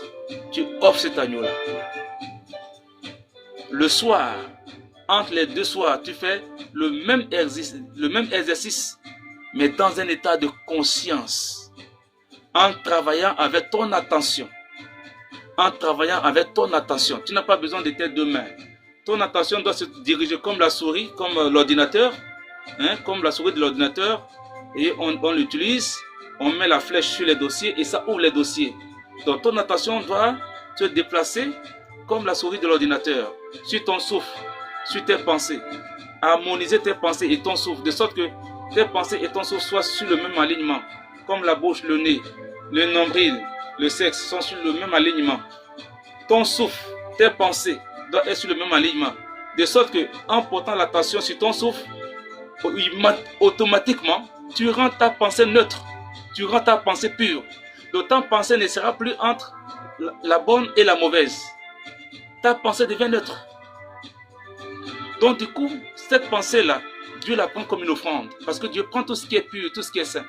tu offres cet agneau-là. Le soir, entre les deux soirs, tu fais le même exercice, mais dans un état de conscience, en travaillant avec ton attention. En travaillant avec ton attention. Tu n'as pas besoin de tes deux mains. Ton attention doit se diriger comme la souris, comme l'ordinateur, comme la souris de l'ordinateur, et on l'utilise, on met la flèche sur les dossiers et ça ouvre les dossiers. Donc ton attention doit se déplacer comme la souris de l'ordinateur, sur ton souffle, sur tes pensées, harmoniser tes pensées et ton souffle, de sorte que tes pensées et ton souffle soient sur le même alignement, comme la bouche, le nez, le nombril, le sexe sont sur le même alignement. Ton souffle, tes pensées doivent être sur le même alignement, de sorte que en portant l'attention sur ton souffle, automatiquement, tu rends ta pensée neutre, tu rends ta pensée pure. Donc ta pensée ne sera plus entre la bonne et la mauvaise. Ta pensée devient neutre. Donc du coup, cette pensée-là, Dieu la prend comme une offrande. Parce que Dieu prend tout ce qui est pur, tout ce qui est saint.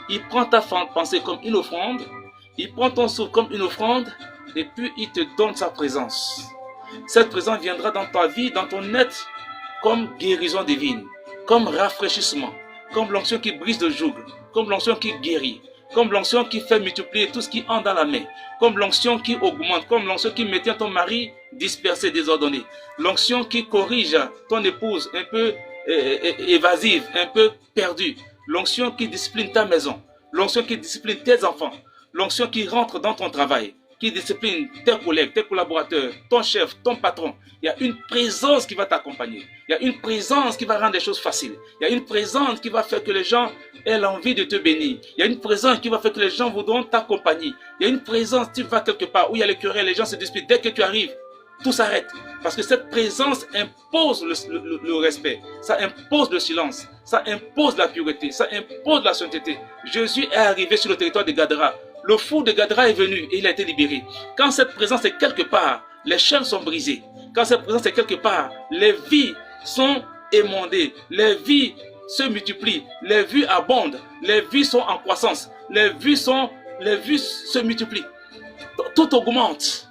Il prend ta pensée comme une offrande. Il prend ton souffle comme une offrande. Et puis il te donne sa présence. Cette présence viendra dans ta vie, dans ton être, comme guérison divine, comme rafraîchissement, comme l'onction qui brise le joug, comme l'onction qui guérit, comme l'onction qui fait multiplier tout ce qui entre dans la main, comme l'onction qui augmente, comme l'onction qui maintient ton mari dispersé, désordonné, l'onction qui corrige ton épouse un peu évasive, un peu perdue, l'onction qui discipline ta maison, l'onction qui discipline tes enfants, l'onction qui rentre dans ton travail, qui discipline tes collègues, tes collaborateurs, ton chef, ton patron. Il y a une présence qui va t'accompagner. Il y a une présence qui va rendre les choses faciles. Il y a une présence qui va faire que les gens aient l'envie de te bénir. Il y a une présence qui va faire que les gens voudront t'accompagner. Il y a une présence, tu vas quelque part où il y a les querelles, les gens se disputent. Dès que tu arrives, tout s'arrête. Parce que cette présence impose le respect. Ça impose le silence. Ça impose la pureté. Ça impose la sainteté. Jésus est arrivé sur le territoire de Gadara. Le fou de Gadara est venu et il a été libéré. Quand cette présence est quelque part, les chaînes sont brisées. Quand cette présence est quelque part, les vies sont émondées. Les vies se multiplient. Les vies abondent. Les vies sont en croissance. Les vies se multiplient. Tout augmente.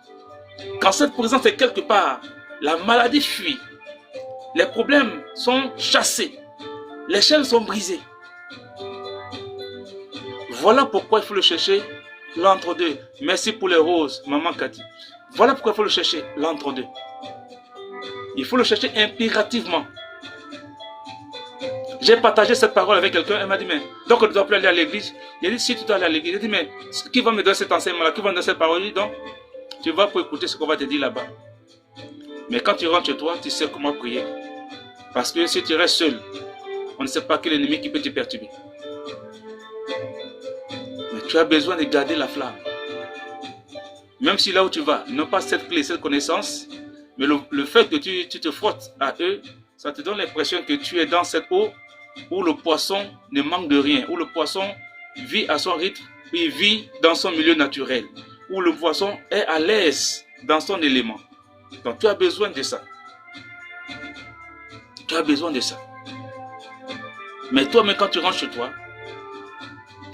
Quand cette présence est quelque part, la maladie fuit. Les problèmes sont chassés. Les chaînes sont brisées. Voilà pourquoi il faut le chercher, l'entre-deux. Merci pour les roses, maman Cathy. Voilà pourquoi il faut le chercher, l'entre-deux. Il faut le chercher impérativement. J'ai partagé cette parole avec quelqu'un, elle m'a dit, mais donc on ne doit plus aller à l'église. Il a dit, si tu dois aller à l'église, il a dit, mais qui va me donner cet enseignement-là, qui va me donner cette parole? Donc, tu vas pour écouter ce qu'on va te dire là-bas. Mais quand tu rentres chez toi, tu sais comment prier. Parce que si tu restes seul, on ne sait pas quel ennemi qui peut te perturber. Mais tu as besoin de garder la flamme. Même si là où tu vas, non pas cette clé, cette connaissance, mais le fait que tu te frottes à eux, ça te donne l'impression que tu es dans cette eau où le poisson ne manque de rien, où le poisson vit à son rythme, il vit dans son milieu naturel, où le poisson est à l'aise dans son élément. Donc tu as besoin de ça. Tu as besoin de ça. Mais toi-même, quand tu rentres chez toi,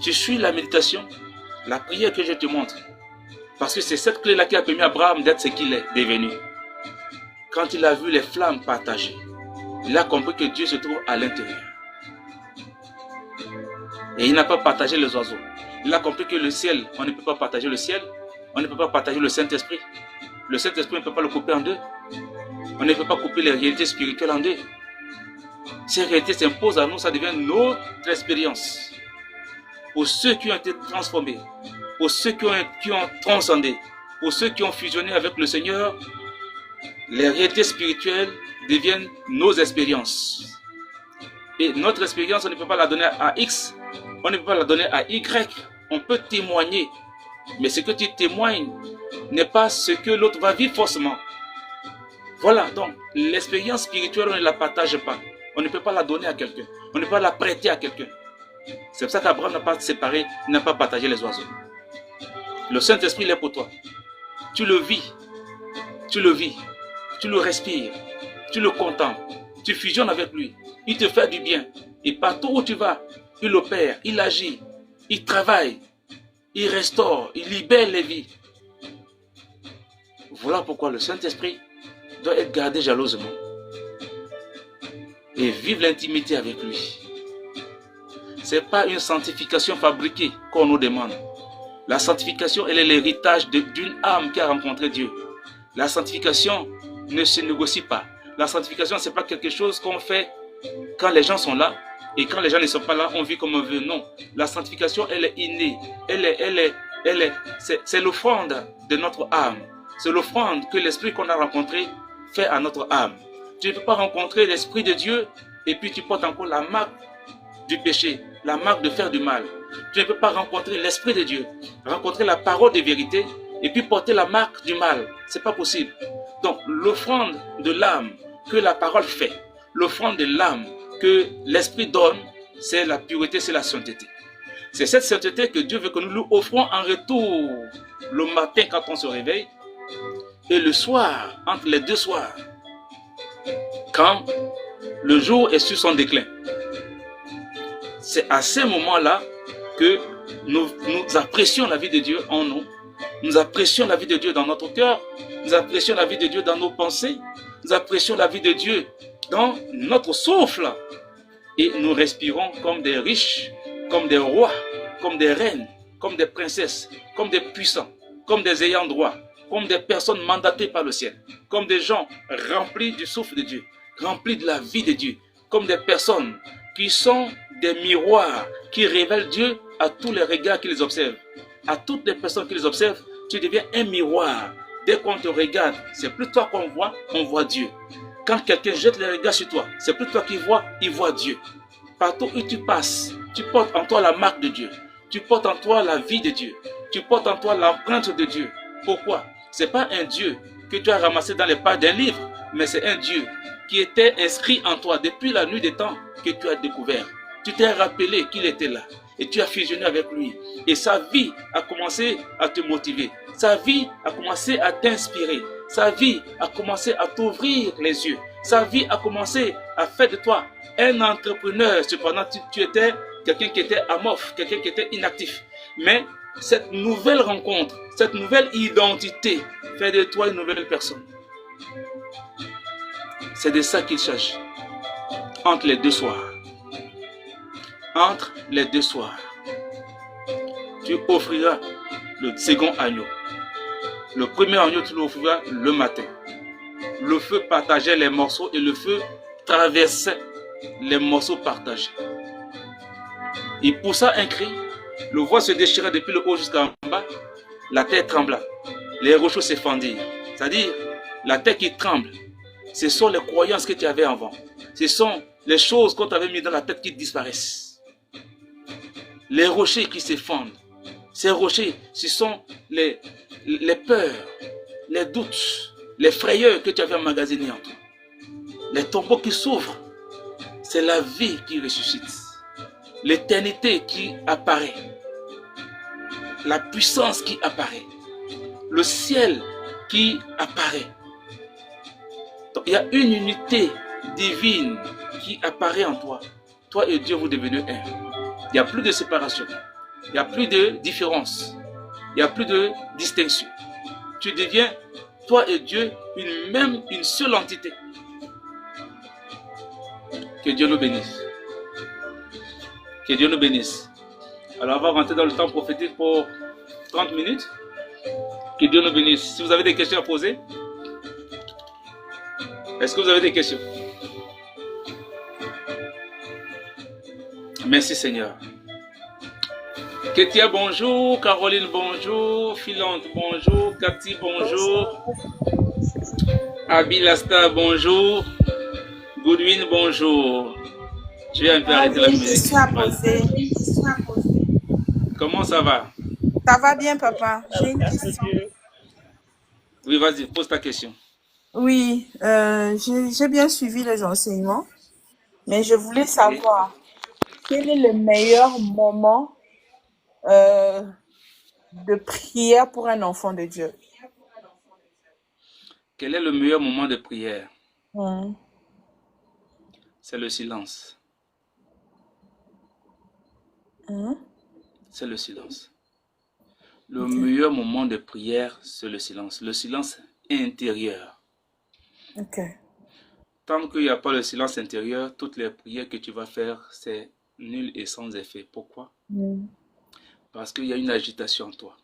tu suis la méditation, la prière que je te montre. Parce que c'est cette clé-là qui a permis à Abraham d'être ce qu'il est devenu. quand il a vu les flammes partagées, il a compris que Dieu se trouve à l'intérieur. Et il n'a pas partagé les oiseaux. Il a compris que le ciel, on ne peut pas partager le ciel. On ne peut pas partager le Saint-Esprit. Le Saint-Esprit, on ne peut pas le couper en deux. On ne peut pas couper les réalités spirituelles en deux. Ces réalités s'imposent à nous, ça devient notre expérience. Pour ceux qui ont été transformés, pour ceux qui ont transcendé, pour ceux qui ont fusionné avec le Seigneur, les réalités spirituelles deviennent nos expériences. Et notre expérience, on ne peut pas la donner à X, on ne peut pas la donner à Y. On peut témoigner, mais ce que tu témoignes n'est pas ce que l'autre va vivre forcément. Voilà, donc l'expérience spirituelle, on ne la partage pas. On ne peut pas la donner à quelqu'un. On ne peut pas la prêter à quelqu'un. C'est pour ça qu'Abraham n'a pas séparé, n'a pas partagé les oiseaux. Le Saint-Esprit, il est pour toi. Tu le vis, tu le respires, tu le contemples, tu fusionnes avec lui. Il te fait du bien. Et partout où tu vas, il opère, il agit, il travaille, il restaure, il libère les vies. Voilà pourquoi le Saint-Esprit doit être gardé jalousement et vivre l'intimité avec lui. Ce n'est pas une sanctification fabriquée qu'on nous demande. La sanctification, elle est l'héritage d'une âme qui a rencontré Dieu. La sanctification ne se négocie pas. La sanctification, ce n'est pas quelque chose qu'on fait quand les gens sont là et quand les gens ne sont pas là, on vit comme on veut. Non. La sanctification, elle est innée. C'est l'offrande de notre âme. C'est l'offrande que l'esprit qu'on a rencontré fait à notre âme. Tu ne peux pas rencontrer l'Esprit de Dieu et puis tu portes encore la marque du péché, la marque de faire du mal. Tu ne peux pas rencontrer l'Esprit de Dieu, rencontrer la parole de vérité et puis porter la marque du mal. Ce n'est pas possible. Donc l'offrande de l'âme que la parole fait, l'offrande de l'âme que l'Esprit donne, c'est la pureté, c'est la sainteté. C'est cette sainteté que Dieu veut que nous lui offrons en retour le matin quand on se réveille et le soir, entre les deux soirs, quand le jour est sur son déclin. C'est à ces moments-là que nous apprécions la vie de Dieu en nous. Nous apprécions la vie de Dieu dans notre cœur. Nous apprécions la vie de Dieu dans nos pensées. Nous apprécions la vie de Dieu dans notre souffle. Et nous respirons comme des riches, comme des rois, comme des reines, comme des princesses, comme des puissants, comme des ayants droit, comme des personnes mandatées par le ciel, comme des gens remplis du souffle de Dieu, remplis de la vie de Dieu, comme des personnes qui sont des miroirs qui révèlent Dieu à tous les regards qui les observent. À toutes les personnes qui les observent, tu deviens un miroir. Dès qu'on te regarde, c'est plus toi qu'on voit, on voit Dieu. Quand quelqu'un jette les regards sur toi, c'est plus toi qui vois, il voit Dieu. Partout où tu passes, tu portes en toi la marque de Dieu. Tu portes en toi la vie de Dieu. Tu portes en toi l'empreinte de Dieu. Pourquoi? Ce n'est pas un Dieu que tu as ramassé dans les pages d'un livre, mais c'est un Dieu qui était inscrit en toi depuis la nuit des temps que tu as découvert. Tu t'es rappelé qu'il était là et tu as fusionné avec lui. Et sa vie a commencé à te motiver. Sa vie a commencé à t'inspirer. Sa vie a commencé à t'ouvrir les yeux. Sa vie a commencé à faire de toi un entrepreneur. Cependant, tu étais quelqu'un qui était amorphe, quelqu'un qui était inactif. Mais cette nouvelle rencontre, cette nouvelle identité fait de toi une nouvelle personne. C'est de ça qu'il s'agit. Entre les deux soirs. Entre les deux soirs. Tu offriras le second agneau. Le premier agneau, tu l'offriras le matin. Le feu partageait les morceaux et le feu traversait les morceaux partagés. Il poussa un cri. Le voile se déchira depuis le haut jusqu'en bas. La terre trembla. Les rochers se fendirent. C'est-à-dire, la terre qui tremble, ce sont les croyances que tu avais avant. Ce sont les choses qu'on t'avait mis dans la tête qui disparaissent. Les rochers qui se fendent. Ces rochers, ce sont les peurs, les doutes, les frayeurs que tu avais emmagasinés en toi. Les tombeaux qui s'ouvrent, c'est la vie qui ressuscite. L'éternité qui apparaît. La puissance qui apparaît. Le ciel qui apparaît. Donc, il y a une unité divine qui apparaît en toi. Toi et Dieu, vous devenez un. Il n'y a plus de séparation. Il n'y a plus de différence. Il n'y a plus de distinction. Tu deviens toi et Dieu, une seule entité. Que Dieu nous bénisse. Que Dieu nous bénisse. Alors on va rentrer dans le temps prophétique pour 30 minutes. Que Dieu nous bénisse. Si vous avez des questions à poser, est-ce que vous avez des questions? Merci Seigneur. Ketia, bonjour. Caroline, bonjour. Philante, bonjour. Cathy, bonjour. Abilasta, bonjour. Goodwin, bonjour. Je vais un peu arrêter la musique. Comment ça va? Ça va bien, papa. J'ai une question. Oui, vas-y, pose ta question. Oui, j'ai bien suivi les enseignements, mais je voulais savoir quel est le meilleur moment de prière pour un enfant de Dieu. Quel est le meilleur moment de prière? Hmm. C'est le silence. Hmm. C'est le silence. Le meilleur moment de prière, c'est le silence. Le silence intérieur. Ok. Tant qu'il n'y a pas le silence intérieur, toutes les prières que tu vas faire, c'est nul et sans effet. Pourquoi? Hmm. Parce qu'il y a une agitation en toi.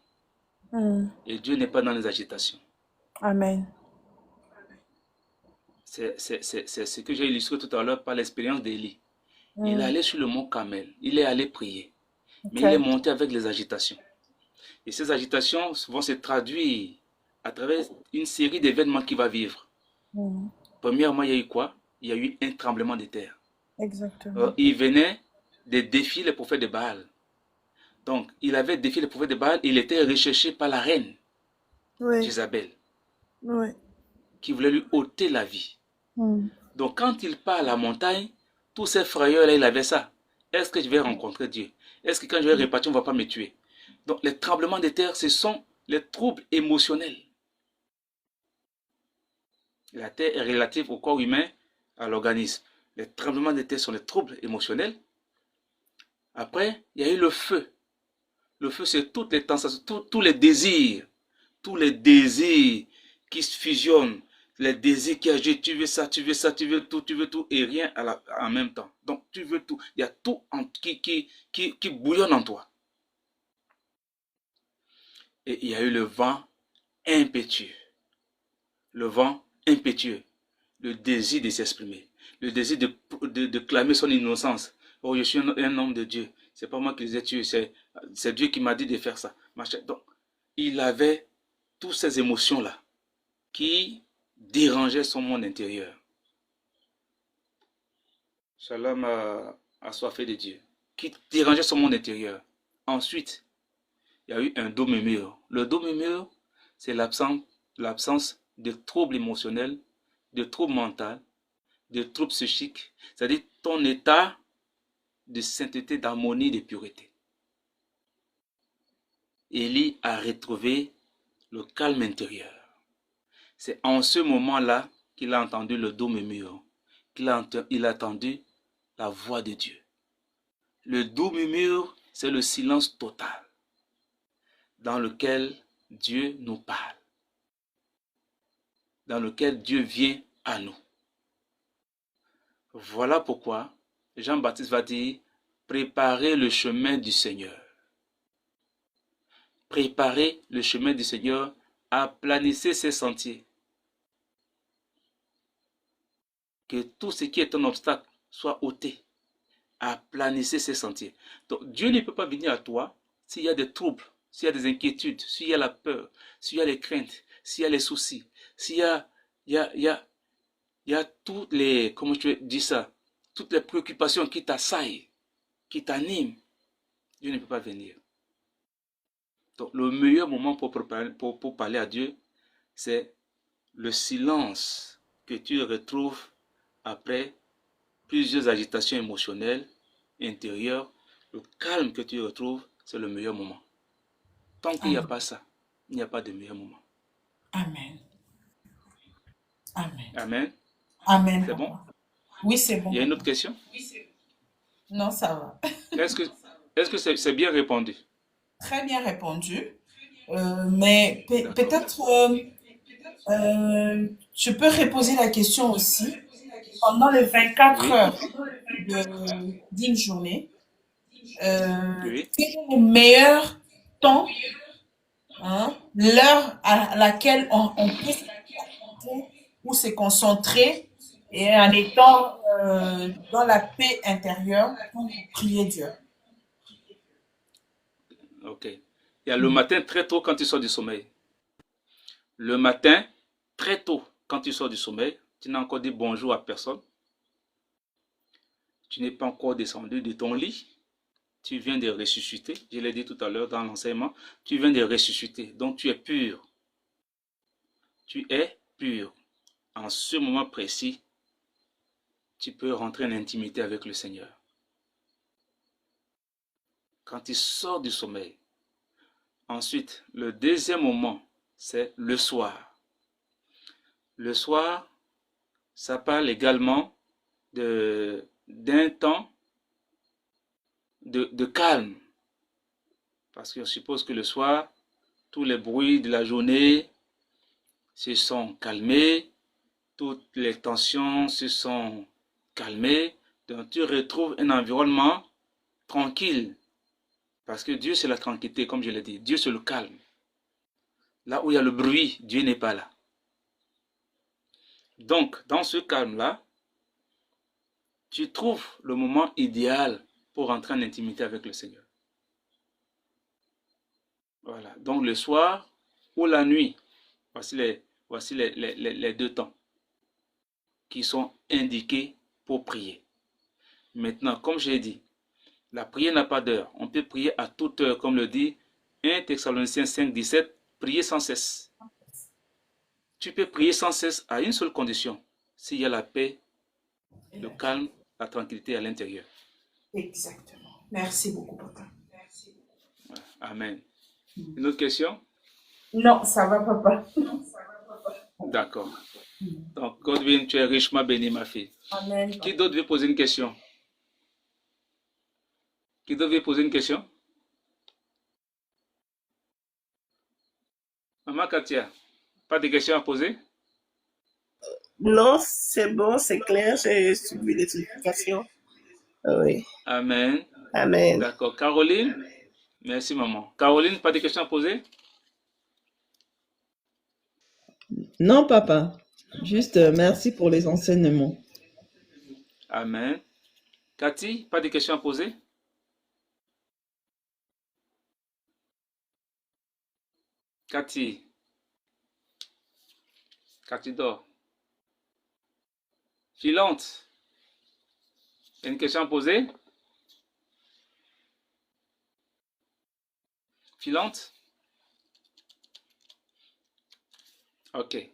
Hmm. Et Dieu n'est pas dans les agitations. Amen. C'est ce que j'ai illustré tout à l'heure par l'expérience d'Élie. Hmm. Il est allé sur le mont Carmel. Il est allé prier. Mais Ok. il est monté avec les agitations. Et ces agitations vont se traduire à travers une série d'événements qu'il va vivre. Hmm. Premièrement, il y a eu quoi? Il y a eu un tremblement de terre. Exactement. Il venait de défier les prophètes de Baal. Donc, il avait défié les prophètes de Baal. Il était recherché par la reine Oui, Jézabel, oui. qui voulait lui ôter la vie. Hmm. Donc, quand il part à la montagne, tous ces frayeurs-là, il avait ça. Est-ce que je vais rencontrer Dieu? Est-ce que quand je vais repartir, on ne va pas me tuer? Donc, les tremblements de terre, ce sont les troubles émotionnels. La terre est relative au corps humain, à l'organisme. Les tremblements de terre sont les troubles émotionnels. Après, il y a eu le feu. Le feu, c'est toutes les tensions, tous les désirs. Tous les désirs qui se fusionnent. Les désirs qui agitent. Tu veux ça, tu veux ça, tu veux tout, et rien en même temps. Donc, tu veux tout. Il y a tout qui bouillonne en toi. Et il y a eu le vent impétueux. Le vent impétueux. Le désir de s'exprimer. Le désir de clamer son innocence. Oh, je suis un homme de Dieu. C'est pas moi qui les ai tués. C'est Dieu qui m'a dit de faire ça. Donc, il avait toutes ces émotions-là qui dérangeaient son monde intérieur. Shalom a assoiffé de Dieu. Qui dérangeait son monde intérieur. Ensuite, il y a eu un dos murmure. Le dos murmure, c'est l'absence de troubles émotionnels, de troubles mentaux, de troubles psychiques. C'est-à-dire ton état de sainteté, d'harmonie, de pureté. Élie a retrouvé le calme intérieur. C'est en ce moment-là qu'il a entendu le doux murmure, il a entendu la voix de Dieu. Le doux murmure, c'est le silence total dans lequel Dieu nous parle, dans lequel Dieu vient à nous. Voilà pourquoi Jean-Baptiste va dire, préparez le chemin du Seigneur. Préparez le chemin du Seigneur, aplanissez ses sentiers. Que tout ce qui est un obstacle soit ôté. Aplanissez ses sentiers. Donc Dieu ne peut pas venir à toi s'il y a des troubles, s'il y a des inquiétudes, s'il y a la peur, s'il y a les craintes, s'il y a les soucis, s'il y a toutes les, comment je dis ça, toutes les préoccupations qui t'assaillent, qui t'animent. Dieu ne peut pas venir. Donc le meilleur moment pour parler à Dieu, c'est le silence que tu retrouves après plusieurs agitations émotionnelles, intérieures. Le calme que tu retrouves, c'est le meilleur moment. Tant qu'il n'y a pas ça, il n'y a pas de meilleur moment. Amen. Amen. Amen. Amen. C'est bon? Oui, c'est bon. Il y a une autre question? Non, ça va. Est-ce que c'est bien répondu? Très bien répondu. Mais peut-être Je peux reposer la question aussi. Pendant les 24 Oui, heures d'une journée, oui. quel est le meilleur temps, hein, l'heure à laquelle on peut se concentrer ou se concentrer et en étant dans la paix intérieure pour prier Dieu? Ok. Il y a le matin très tôt quand tu sors du sommeil. Le matin, très tôt, quand tu sors du sommeil, tu n'as encore dit bonjour à personne. Tu n'es pas encore descendu de ton lit. Tu viens de ressusciter. Je l'ai dit tout à l'heure dans l'enseignement. Tu viens de ressusciter. Donc tu es pur. Tu es pur. En ce moment précis, tu peux rentrer en intimité avec le Seigneur. Quand tu sors du sommeil. Ensuite, le deuxième moment, c'est le soir. Le soir, ça parle également d'un temps de calme. Parce que je suppose que le soir, tous les bruits de la journée se sont calmés, toutes les tensions se sont calmées. Donc tu retrouves un environnement tranquille. Parce que Dieu, c'est la tranquillité, comme je l'ai dit. Dieu, c'est le calme. Là où il y a le bruit, Dieu n'est pas là. Donc, dans ce calme-là, tu trouves le moment idéal pour entrer en intimité avec le Seigneur. Voilà. Donc, le soir ou la nuit, voici les deux temps qui sont indiqués pour prier. Maintenant, comme j'ai dit, la prière n'a pas d'heure. On peut prier à toute heure, comme le dit 1 Thessaloniciens 5, 17, prier sans cesse. Tu peux prier sans cesse à une seule condition, s'il y a la paix, le calme, la tranquillité à l'intérieur. Exactement. Merci beaucoup, papa. Amen. Une autre question? Non, ça va, papa. D'accord. Donc, Godwin, tu es richement béni, ma fille. Amen. Qui d'autre veut poser une question? Qui d'autre veut poser une question? Maman Katia, pas de questions à poser? Non, c'est bon, c'est clair, j'ai suivi les explications. Oui. Amen. Amen. D'accord. Caroline? Merci, maman. Caroline, pas de questions à poser? Non, papa. Juste merci pour les enseignements. Amen. Cathy, pas de questions à poser? Cathy. Cathy dort. Filante. Il y a une question à poser? Filante? Ok.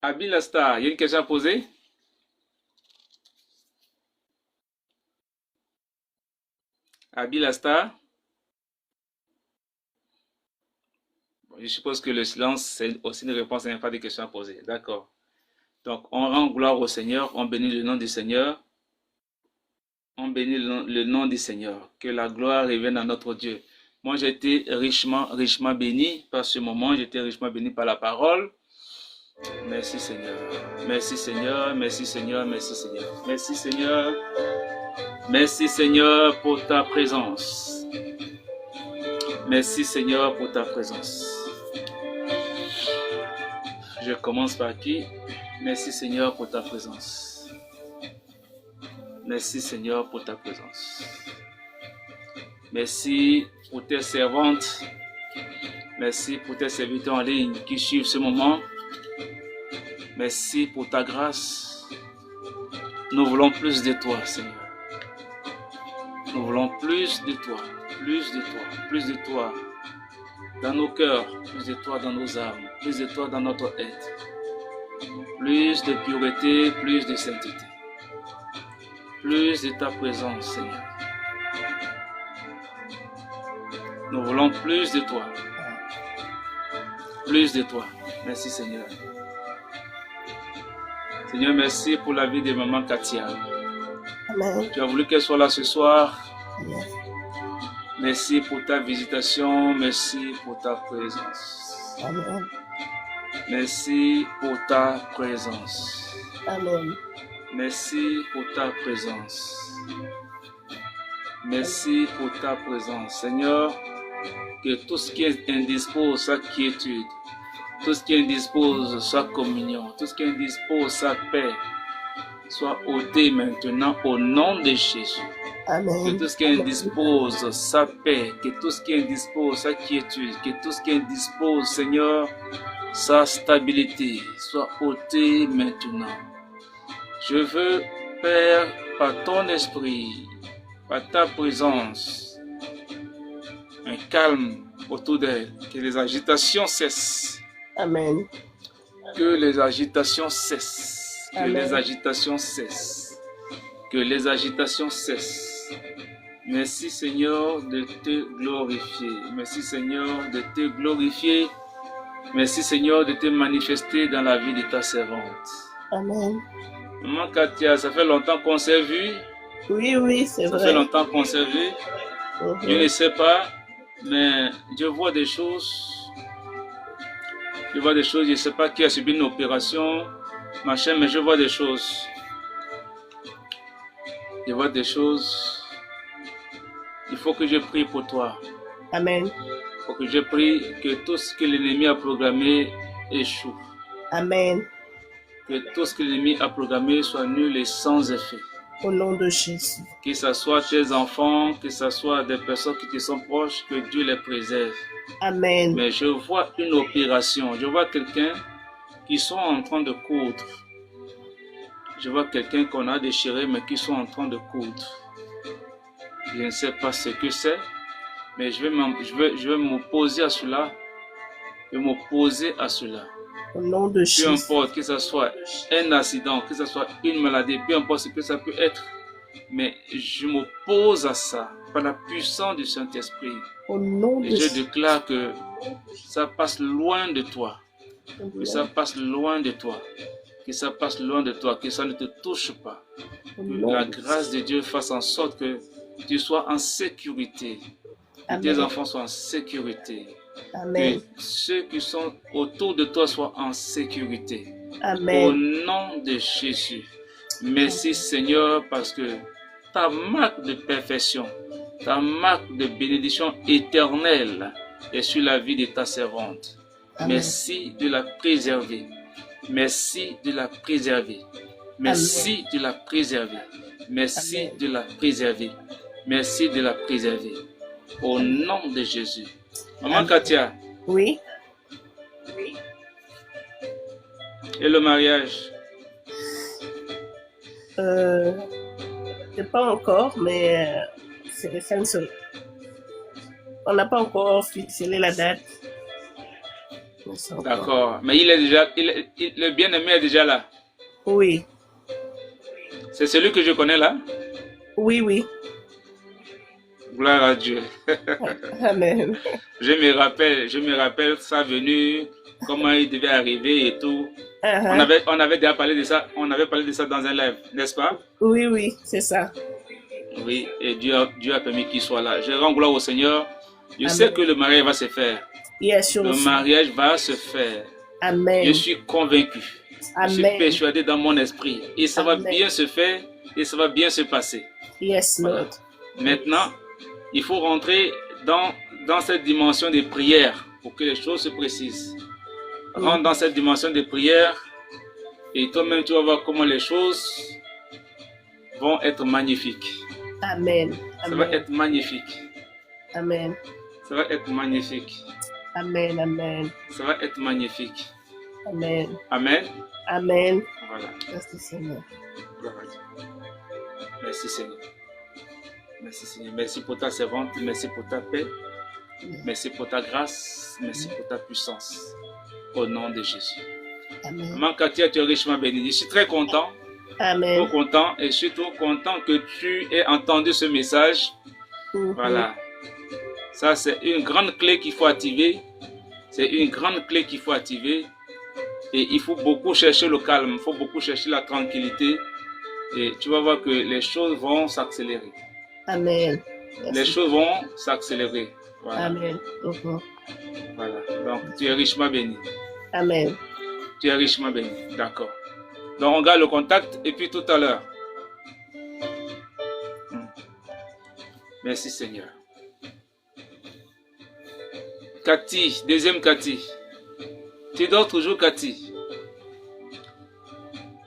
Abilasta, il y a une question à poser? Abilasta? Bon, je suppose que le silence, c'est aussi une réponse, il n'y a pas de questions à poser. D'accord. Donc, on rend gloire au Seigneur, on bénit le nom du Seigneur. On bénit le nom du Seigneur. Que la gloire revienne à notre Dieu. Moi, j'ai été richement béni par ce moment. J'ai été richement béni par la parole. Merci Seigneur. Merci Seigneur. Merci Seigneur. Merci Seigneur. Merci Seigneur. Merci Seigneur pour ta présence. Merci Seigneur pour ta présence. Je commence par qui? Merci Seigneur pour ta présence. Merci Seigneur pour ta présence. Merci pour tes servantes. Merci pour tes serviteurs en ligne qui suivent ce moment. Merci pour ta grâce. Nous voulons plus de toi, Seigneur. Nous voulons plus de toi, plus de toi, plus de toi dans nos cœurs, plus de toi dans nos âmes, plus de toi dans notre être. Plus de pureté, plus de sainteté. Plus de ta présence, Seigneur. Nous voulons plus de toi. Plus de toi. Merci, Seigneur. Seigneur, merci pour la vie de maman Katia. Amen. Tu as voulu qu'elle soit là ce soir. Amen. Merci pour ta visitation. Merci pour ta présence. Amen. Merci pour ta présence. Amen. Merci pour ta présence. Merci pour ta présence. Seigneur, que tout ce qui est indispose sa quiétude, tout ce qui indispose sa communion, tout ce qui indispose sa paix, soit ôté maintenant au nom de Jésus. Que Amen. tout ce qui indispose sa paix, que tout ce qui indispose sa quiétude, que tout ce qui indispose, Seigneur, sa stabilité, soit ôté maintenant. Je veux, Père, par ton esprit, par ta présence, un calme autour d'elle, que les agitations cessent. Amen. Que les agitations cessent. Que Amen. les agitations cessent. Que les agitations cessent. Merci Seigneur de te glorifier. Merci Seigneur de te glorifier. Merci Seigneur de te manifester dans la vie de ta servante. Amen. Maman Katia, ça fait longtemps qu'on s'est vu. Oui, oui, c'est Ça vrai. fait longtemps qu'on s'est vu. Mhm. Je ne sais pas, mais je vois des choses. Je vois des choses, je ne sais pas qui a subi une opération, machin, mais je vois des choses. Je vois des choses. Il faut que je prie pour toi. Amen. Il faut que je prie que tout ce que l'ennemi a programmé échoue. Amen. Que tout ce que l'ennemi a programmé soit nul et sans effet. Au nom de Jésus. Que ce soit tes enfants, que ce soit des personnes qui te sont proches, que Dieu les préserve. Amen. Mais je vois une opération. Je vois quelqu'un qui sont en train de coudre. Je vois quelqu'un qu'on a déchiré, mais qui sont en train de coudre. Je ne sais pas ce que c'est, mais je vais m'opposer à cela. Je vais m'opposer à cela. Au nom de Peu Jésus. importe que ce soit un accident, que ce soit une maladie, peu importe ce que ça peut être, mais je m'oppose à ça par la puissance du Saint-Esprit. Au nom de Et je Jésus. déclare que ça passe loin de toi, que ça passe loin de toi, que ça passe loin de toi, que ça ne te touche pas. Au Que nom la de grâce de Dieu fasse en sorte que tu sois en sécurité, que tes Amen. enfants soient en sécurité, Amen. que ceux qui sont autour de toi soient en sécurité. Au Amen. nom de Jésus, merci Seigneur parce que ta marque de perfection, ta marque de bénédiction éternelle est sur la vie de ta servante. Amen. Merci de la préserver. Merci de la préserver. Merci de la préserver. Merci Amen. de la préserver. Merci de la préserver. Au nom de Jésus. Maman Amen. Katia, Oui. et le mariage? C'est pas encore, mais ça ne se... On n'a pas encore fixé la date. Mais c'est encore- D'accord. Mais il est déjà, le bien-aimé est déjà là. Oui. C'est celui que je connais là. Oui, oui. Gloire à Dieu. Amen. Je me rappelle sa venue, comment il devait arriver et tout. Uh-huh. On avait déjà parlé de ça, dans un live, n'est-ce pas? Oui, oui, c'est ça. Oui, et Dieu a permis qu'il soit là. Je rends gloire au Seigneur. Je Amen. sais que le mariage va se faire. Yes, Le mariage va se faire. Amen. Je suis convaincu. Je suis Amen. persuadé dans mon esprit. Et ça va Amen. bien se faire et ça va bien se passer. Yes, Lord. Maintenant, il faut rentrer dans cette dimension de prière pour que les choses se précisent. Rentre dans cette dimension de prière et toi-même tu vas voir comment les choses vont être magnifiques. Amen. Ça va Amen. être magnifique. Amen. Ça va être magnifique. Amen. Amen. Ça va être magnifique. Amen. Amen. Amen. Voilà. Merci, Seigneur. Gloire à Dieu. Merci Seigneur. Merci Seigneur. Merci pour ta servante. Merci pour ta paix. Merci pour ta grâce. Merci pour ta puissance. Au nom de Jésus. Amen. Maman Katia, tu es richement bénie. Je suis très content. Amen. Trop content et surtout content que tu aies entendu ce message. Mhm. Voilà. Ça, c'est une grande clé qu'il faut activer. C'est une grande clé qu'il faut activer. Et il faut beaucoup chercher le calme. Il faut beaucoup chercher la tranquillité. Et tu vas voir que les choses vont s'accélérer. Amen. Les Merci. choses vont s'accélérer. Voilà. Amen. Mhm. Voilà. Donc, tu es richement béni. Amen. Tu es richement béni. D'accord. Donc, on garde le contact et puis tout à l'heure. Merci Seigneur. Cathy, deuxième Cathy. Tu dors toujours, Cathy?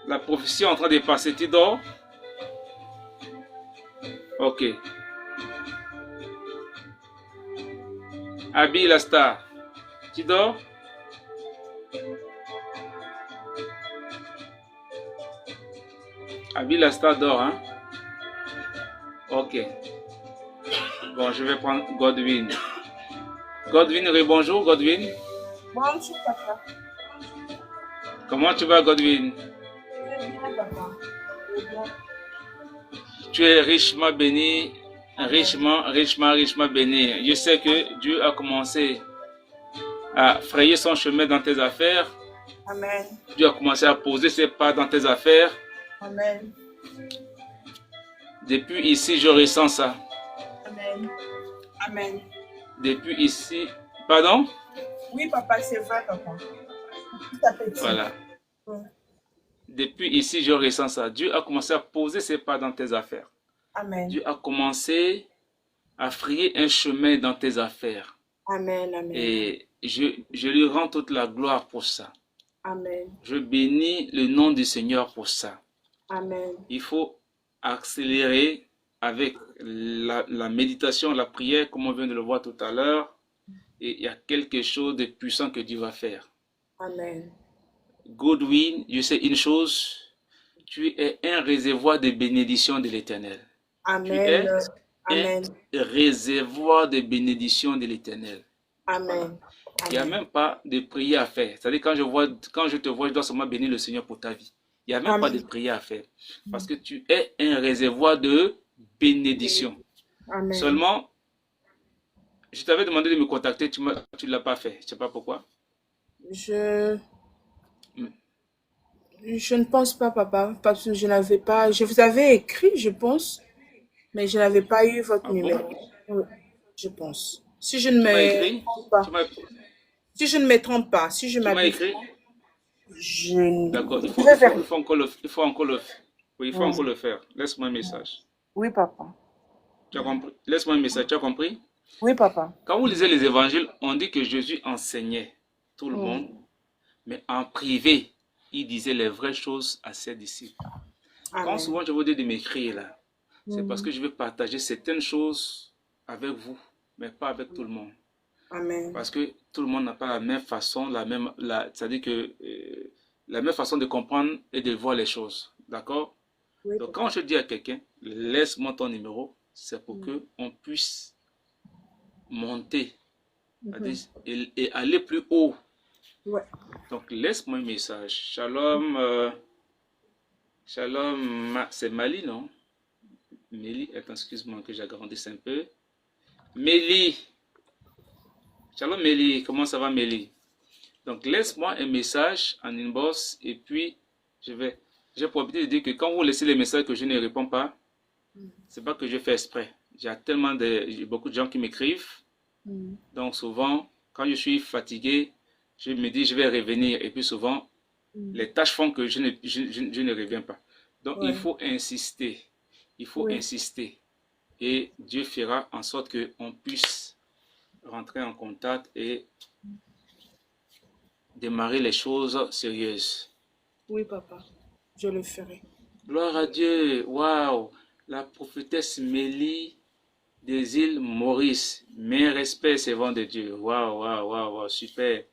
La prophétie est en train de passer. Tu dors? Ok. Abi la star. Tu dors? Abi la star dort, hein? Ok. Bon, je vais prendre Godwin. Godwin, bonjour Godwin. Bonjour, papa. Comment tu vas, Godwin? Je vais bien, papa. Je vais bien. Tu es richement béni, richement béni. Je sais que Dieu a commencé à frayer son chemin dans tes affaires. Amen. Dieu a commencé à poser ses pas dans tes affaires. Amen. Depuis ici, je ressens ça. Amen. Amen. Depuis ici, pardon? Oui, papa, c'est vrai, papa. Tout à fait. Voilà. Oui. Depuis ici, je ressens ça. Dieu a commencé à poser ses pas dans tes affaires. Amen. Dieu a commencé à frayer un chemin dans tes affaires. Amen. Amen. Et je lui rends toute la gloire pour ça. Amen. Je bénis le nom du Seigneur pour ça. Amen. Il faut accélérer avec la méditation, la prière, comme on vient de le voir tout à l'heure. Et il y a quelque chose de puissant que Dieu va faire. Amen. Godwin, je sais une chose, tu es un réservoir de bénédiction de l'Éternel. Amen. Tu es Amen. un réservoir de bénédiction de l'Éternel. Amen. Il n'y a même pas de prière à faire. C'est-à-dire quand je te vois, je dois seulement bénir le Seigneur pour ta vie. Il n'y a même pas de prière à faire. Parce que tu es un réservoir de bénédiction. Amen. Seulement, je t'avais demandé de me contacter, tu ne l'as pas fait. Je ne sais pas pourquoi. Je ne pense pas, papa, parce que je n'avais pas. Je vous avais écrit, je pense, mais je n'avais pas eu votre numéro. Oui, je pense. Si je ne me trompe pas. Si je ne me trompe pas, si je m'abuse. Tu m'as écrit? D'accord, il faut encore le faire. Laisse-moi un message. Oui, papa. Tu as compris? Laisse-moi un message, tu as compris? Oui, papa. Quand vous lisez les évangiles, on dit que Jésus enseignait tout le monde, mais en privé, il disait les vraies choses à ses disciples. Amen. Quand souvent je vous dis de m'écrire là, c'est parce que je veux partager certaines choses avec vous, mais pas avec tout le monde. Amen. Parce que tout le monde n'a pas la même façon, c'est-à-dire que la même façon de comprendre et de voir les choses. D'accord? Oui, donc quand je dis à quelqu'un, laisse-moi ton numéro, c'est pour qu'on puisse monter et aller plus haut. Ouais. Donc laisse-moi un message. Shalom, shalom, c'est Mali, non? Mélie, attends, excuse-moi que j'agrandisse un peu. Mélie. Shalom Mélie, comment ça va Mélie? Donc laisse-moi un message en inbox et puis j'ai pour habitude de dire que quand vous laissez les messages que je ne réponds pas, c'est pas que je fais exprès. J'ai beaucoup de gens qui m'écrivent. Donc souvent, quand je suis fatigué, je me dis je vais revenir et puis souvent, les tâches font que je ne reviens pas. Donc il faut insister. Il faut insister. Et Dieu fera en sorte qu'on puisse rentrer en contact et démarrer les choses sérieuses. Oui, papa. Je le ferai. Gloire à Dieu. Waouh. La prophétesse Mélie des îles Maurice. Mes respects, servant de Dieu. Waouh. Super.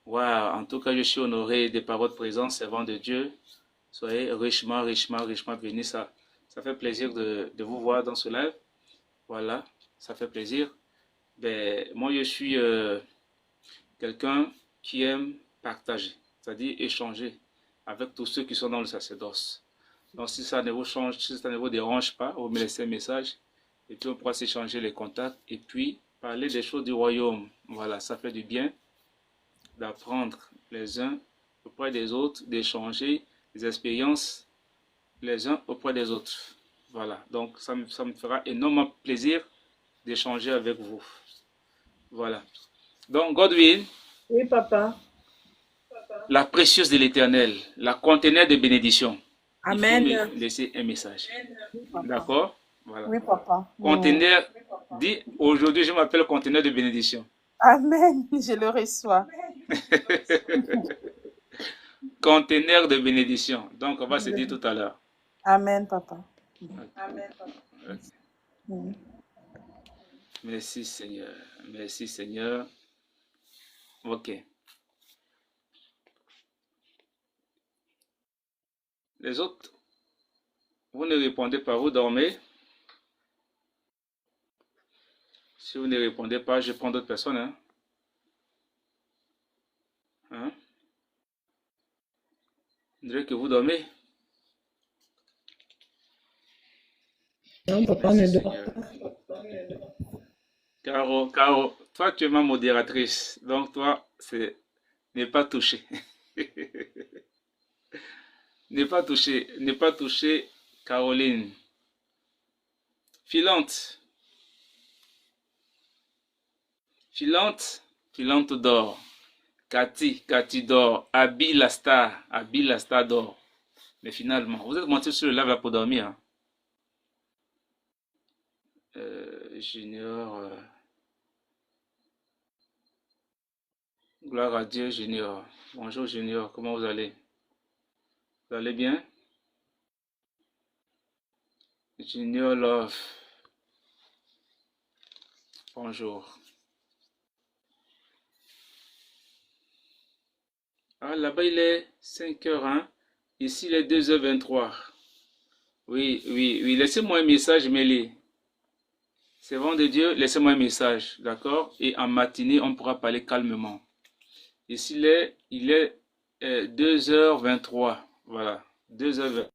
Waouh. En tout cas, je suis honoré de par votre présence, servant de Dieu. Soyez richement bénis. Ça fait plaisir de vous voir dans ce live. Voilà. Ça fait plaisir. Ben, moi, je suis quelqu'un qui aime partager, c'est-à-dire échanger avec tous ceux qui sont dans le sacerdoce. Donc, si ça ne vous dérange pas, vous me laissez un message et puis on pourra s'échanger les contacts et puis parler des choses du royaume. Voilà, ça fait du bien d'apprendre les uns auprès des autres, d'échanger des expériences les uns auprès des autres. Voilà, donc ça me fera énormément plaisir d'échanger avec vous. Voilà. Donc, Godwin. Oui, papa. la précieuse de l'Éternel, la conteneur de bénédiction. Amen. Il faut me laisser un message. Oui, papa. D'accord? Voilà. Oui, papa. Conteneur, dis aujourd'hui je m'appelle conteneur de bénédiction. Amen. Je le reçois. Conteneur de bénédiction. Donc on va se dire tout à l'heure. Amen, papa. Ok. Merci Seigneur. Merci Seigneur. Ok. Les autres, vous ne répondez pas, vous dormez. Si vous ne répondez pas, je prends d'autres personnes. Hein? Hein? On dirait que vous dormez. Non, papa Merci ne dort Seigneur. pas. Caro, toi tu es ma modératrice. Donc toi, c'est n'est pas touché. N'est pas touché, Caroline. Filante dort. Cathy dort. Abby la star dort. Mais finalement, vous êtes monté sur le live là pour dormir. Hein? Junior. Gloire à Dieu, Junior. Bonjour, Junior. Comment vous allez? Vous allez bien? Junior Love. Bonjour. Ah, là-bas, il est 5h. Hein? Ici, il est 2h23. Oui. Laissez-moi un message, Mélie. C'est bon de Dieu, laissez-moi un message. D'accord? Et en matinée, on pourra parler calmement. Ici, il est 2h23. Voilà. 2h23.